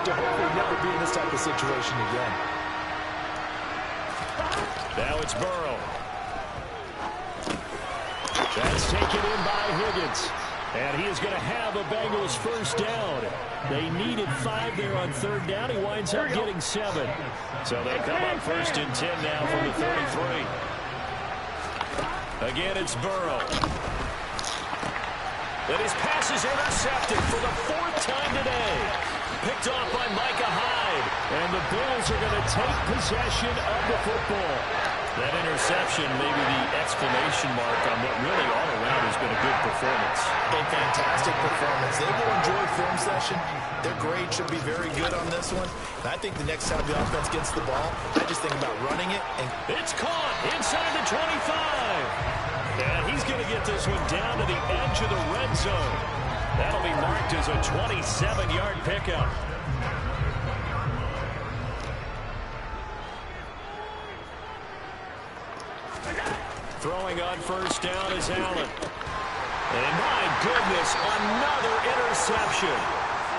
to hopefully never be in this type of situation again. Now it's Burrow. That's taken in by Higgins. And he is going to have a Bengals first down. They needed 5 there on 3rd down. He winds up getting 7. So they'll come up 1st and 10 now from the 33. Again, it's Burrow. And his pass is intercepted for the 4th time today. Picked off by Micah Hyde. And the Bills are going to take possession of the football. That interception may be the exclamation mark on what really all around has been a good performance. A fantastic performance. They will enjoy film session. Their grade should be very good on this one. And I think the next time the offense gets the ball, I just think about running it. And it's caught inside the 25. And he's going to get this one down to the edge of the red zone. That'll be marked as a 27-yard pickup. Throwing on first down is Allen. And my goodness, another interception.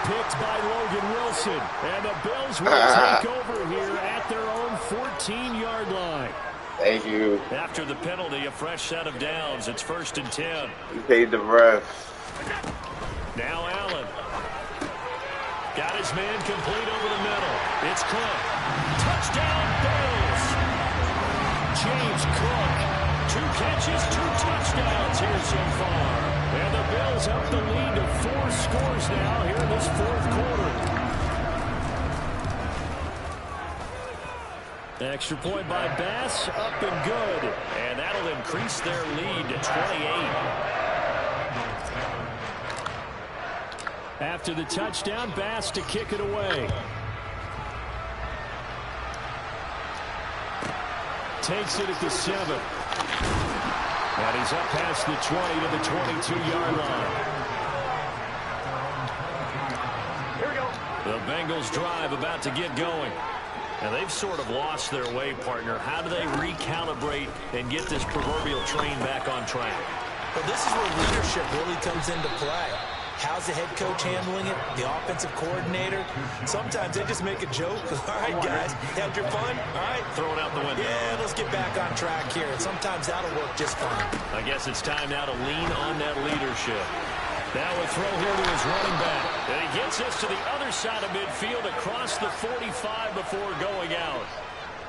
Picked by Logan Wilson. And the Bills will take over here at their own 14-yard line. Thank you. After the penalty, a fresh set of downs. It's 1st and 10. You paid the ref. Now Allen. Got his man complete over the middle. It's Cook. Touchdown, Bills. James Cook. 2 catches, 2 touchdowns here so far. And the Bills up the lead to 4 scores now here in this 4th quarter. Extra point by Bass, up and good. And that'll increase their lead to 28. After the touchdown, Bass to kick it away. Takes it at the 7. And he's up past the 20 to the 22-yard line. Here we go. The Bengals drive about to get going. And they've sort of lost their way, partner. How do they recalibrate and get this proverbial train back on track? Well, this is where leadership really comes into play. How's the head coach handling it? The offensive coordinator? Sometimes they just make a joke. All right, guys, had your fun? All right. Throw it out the window. Yeah, let's get back on track here. And sometimes that'll work just fine. I guess it's time now to lean on that leadership. Now a throw here to his running back. And he gets us to the other side of midfield across the 45 before going out.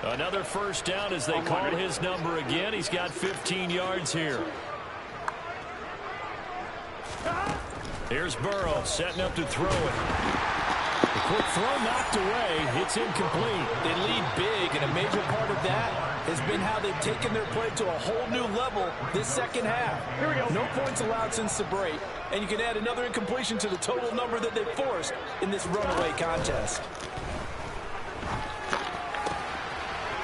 Another first down as they call his number again. He's got 15 yards here. Here's Burrow setting up to throw it. The quick throw knocked away. It's incomplete. They lead big, and a major part of that has been how they've taken their play to a whole new level this second half. Here we go. No points allowed since the break, and you can add another incompletion to the total number that they forced in this runaway contest.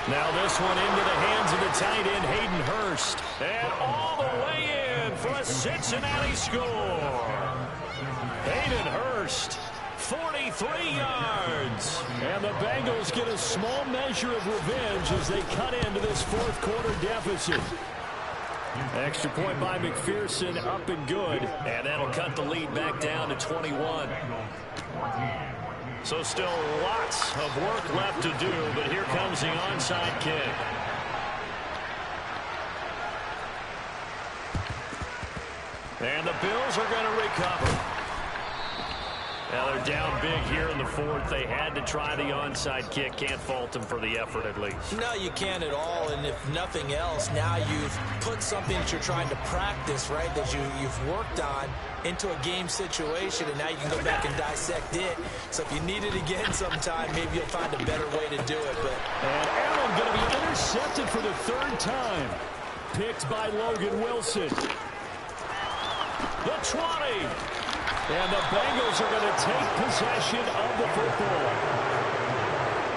Now this one into the hands of the tight end, Hayden Hurst. And all the way in for a Cincinnati score. Hayden Hurst, 43 yards. And the Bengals get a small measure of revenge as they cut into this fourth quarter deficit. Extra point by McPherson, up and good. And that'll cut the lead back down to 21. So still lots of work left to do, but here comes the onside kick. And the Bills are going to recover. Now they're down big here in the fourth. They had to try the onside kick. Can't fault them for the effort at least. No, you can't at all, and if nothing else, now you've put something that you're trying to practice, right, that you've worked on into a game situation, and now you can go back and dissect it. So if you need it again sometime, maybe you'll find a better way to do it. And Allen going to be intercepted for the third time. Picked by Logan Wilson. The 20. And the Bengals are going to take possession of the football.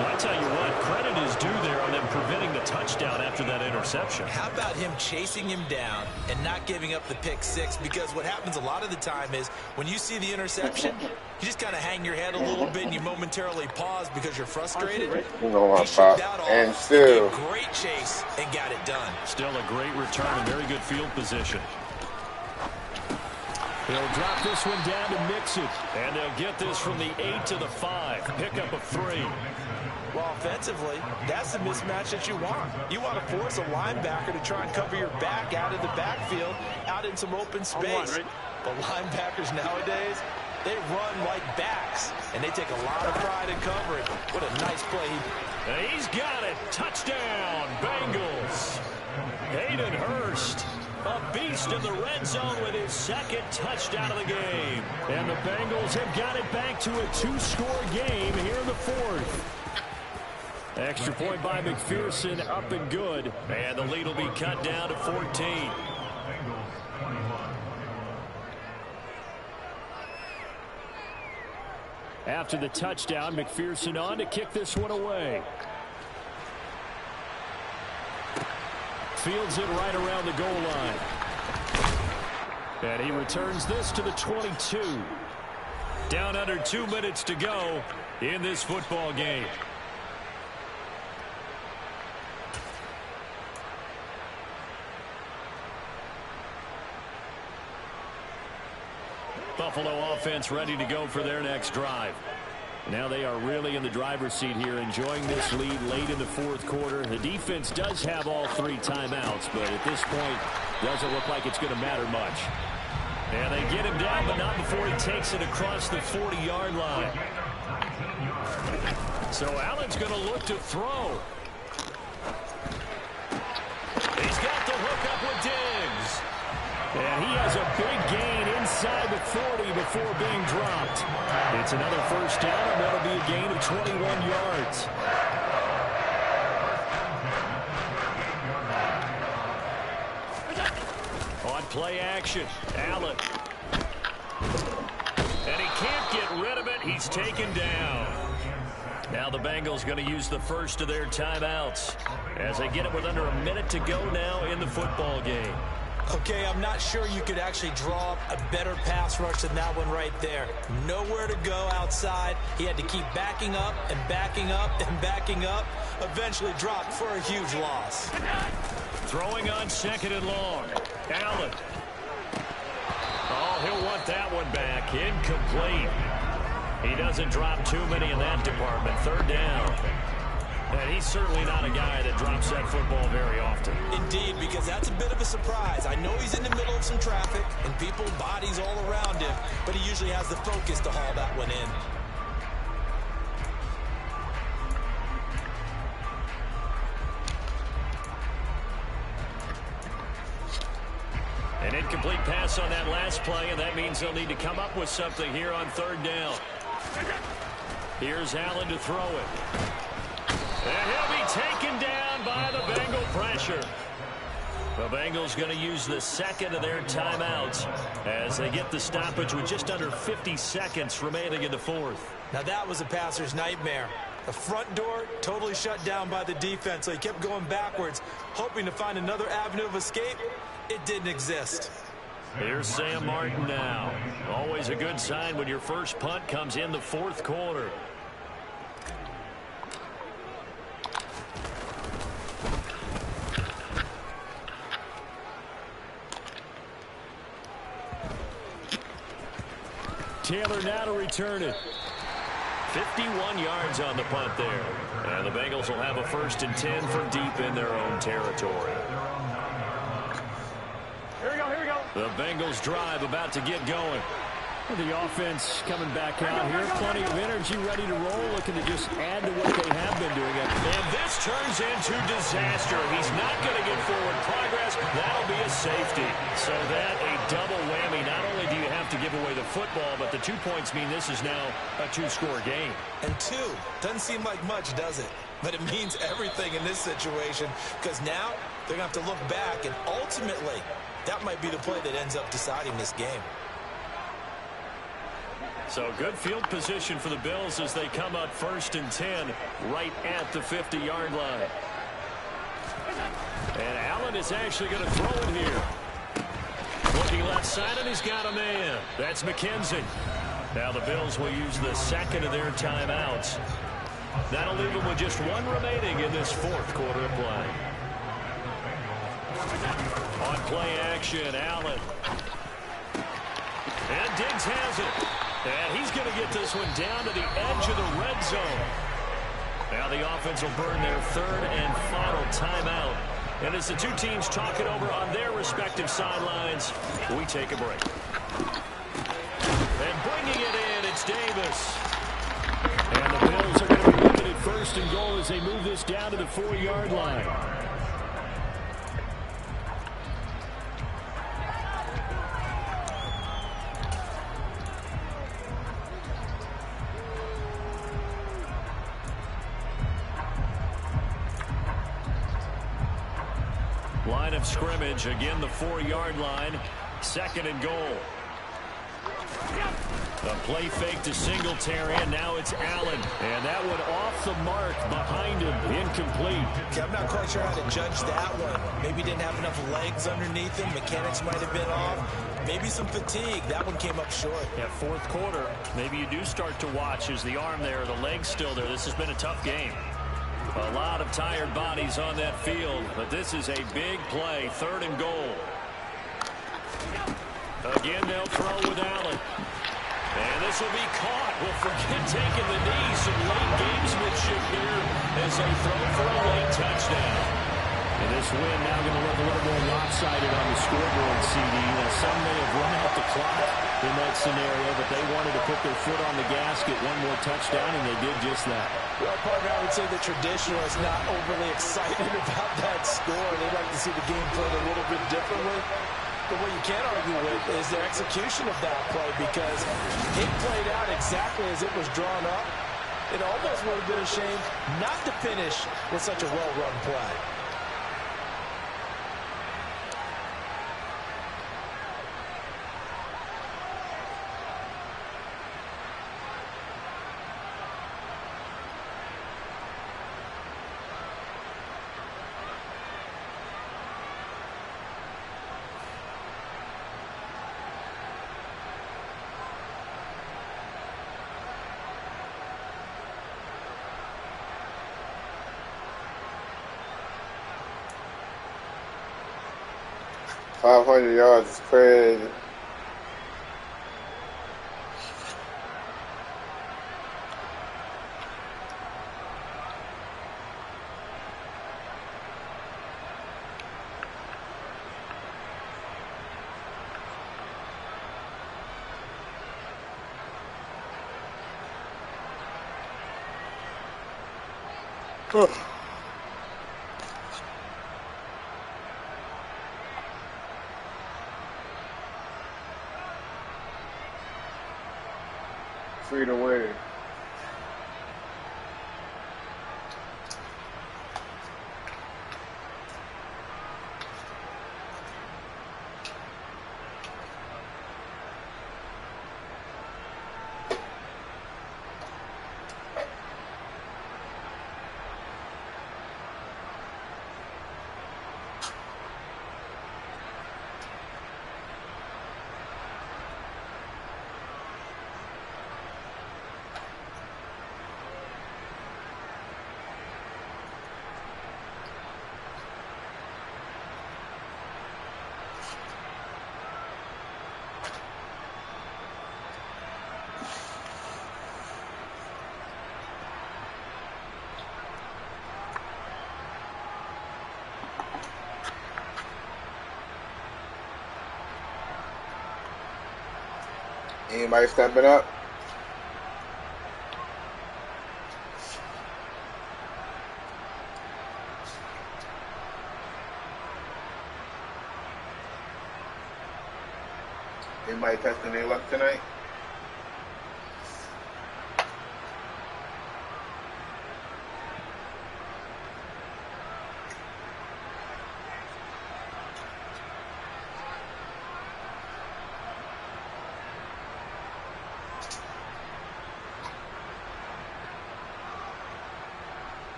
I tell you what, credit is due there on them preventing the touchdown after that interception. How about him chasing him down and not giving up the pick six? Because what happens a lot of the time is when you see the interception, you just kind of hang your head a little bit and you momentarily pause because you're frustrated. He shut that off and still great chase and got it done. Still a great return and very good field position. They'll drop this one down to mix it. And they'll get this from the 8 to the 5. Pickup of 3. Well, offensively, that's the mismatch that you want. You want to force a linebacker to try and cover your back out of the backfield, out in some open space. But linebackers nowadays, they run like backs, and they take a lot of pride in covering. What a nice play. And he's got it. Touchdown, Bengals. Hayden Hurst, a beast in the red zone with his second touchdown of the game. And the Bengals have got it back to a 2-score game here in the fourth. Extra point by McPherson, up and good. And the lead will be cut down to 14. After the touchdown, McPherson on to kick this one away. Fields it right around the goal line. And he returns this to the 22. Down under 2 minutes to go in this football game. Buffalo offense ready to go for their next drive. Now they are really in the driver's seat here, enjoying this lead late in the fourth quarter. The defense does have all 3 timeouts, but at this point, doesn't look like it's going to matter much. And they get him down, but not before he takes it across the 40-yard line. So Allen's going to look to throw. He's got the hook up with Diggs. And he has a big gain inside the 40 before being dropped. It's another first down, and that'll be a gain of 21 yards. On play action, Allen. And he can't get rid of it. He's taken down. Now the Bengals going to use the first of their timeouts as they get it with under a minute to go now in the football game. Okay, I'm not sure you could actually draw up a better pass rush than that one right there. Nowhere to go outside. He had to keep backing up and backing up and backing up. Eventually dropped for a huge loss. Throwing on 2nd and long. Allen. Oh, he'll want that one back. Incomplete. He doesn't drop too many in that department. 3rd down. And he's certainly not a guy that drops that football very often. Indeed, because that's a bit of a surprise. I know he's in the middle of some traffic and people, bodies all around him, but he usually has the focus to haul that one in. An incomplete pass on that last play, and that means they'll need to come up with something here on 3rd down. Here's Allen to throw it. And he'll be taken down by the Bengal pressure. The Bengals going to use the second of their timeouts as they get the stoppage with just under 50 seconds remaining in the fourth. Now that was a passer's nightmare. The front door totally shut down by the defense, so he kept going backwards, hoping to find another avenue of escape. It didn't exist. Here's Sam Martin now. Always a good sign when your first punt comes in the fourth quarter. Taylor now to return it. 51 yards on the punt there. And the Bengals will have a 1st and 10 from deep in their own territory. Here we go, here we go. The Bengals drive about to get going. The offense coming back out here. Plenty of energy, ready to roll, looking to just add to what they have been doing. And this turns into disaster. He's not going to get forward progress. That'll be a safety. So that a double whammy. Not only do you have to give away the football, but the 2 points mean this is now a 2-score game. And 2 doesn't seem like much, does it? But it means everything in this situation, because now they're going to have to look back, and ultimately that might be the play that ends up deciding this game. So good field position for the Bills as they come up 1st and 10 right at the 50-yard line. And Allen is actually going to throw it here. Looking left side, and he's got a man. That's McKenzie. Now the Bills will use the second of their timeouts. That'll leave them with just 1 remaining in this fourth quarter of play. On play action, Allen. And Diggs has it. And he's going to get this one down to the edge of the red zone. Now the offense will burn their 3rd and final timeout. And as the two teams talk it over on their respective sidelines, we take a break. And bringing it in, it's Davis. And the Bills are going to be looking at 1st and goal as they move this down to the 4-yard line. Line of scrimmage, again the 4-yard line, 2nd and goal. A play fake to Singletary, and now it's Allen. And that one off the mark behind him, incomplete. Yeah, I'm not quite sure how to judge that one. Maybe he didn't have enough legs underneath him. Mechanics might have been off. Maybe some fatigue. That one came up short. Yeah, fourth quarter, maybe you do start to watch. Is the arm there, the leg's still there? This has been a tough game. A lot of tired bodies on that field, but this is a big play, 3rd and goal. Again, they'll throw with Allen. And this will be caught. We'll forget taking the knee. Some late gamesmanship here as they throw for a late touchdown. And this win now going to look a little more lopsided on the scoreboard, CD. Now, some may have run out the clock in that scenario, but they wanted to put their foot on the gas, get one more touchdown, and they did just that. Well, partner, I would say the traditionalists not overly excited about that score. They'd like to see the game played a little bit differently. But what you can't argue with is their execution of that play, because it played out exactly as it was drawn up. It almost would have been a shame not to finish with such a well-run play. $500 yards is crazy. Free to win. Anybody stepping up? Anybody testing their luck tonight?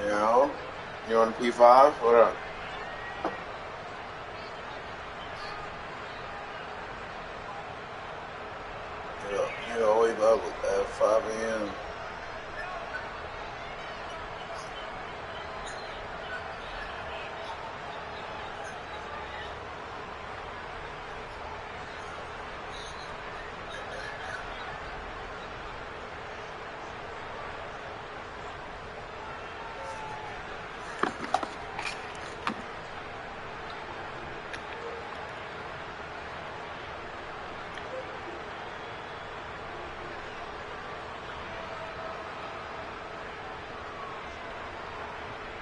Yo, you on P5? What up? You always up at 5 a.m.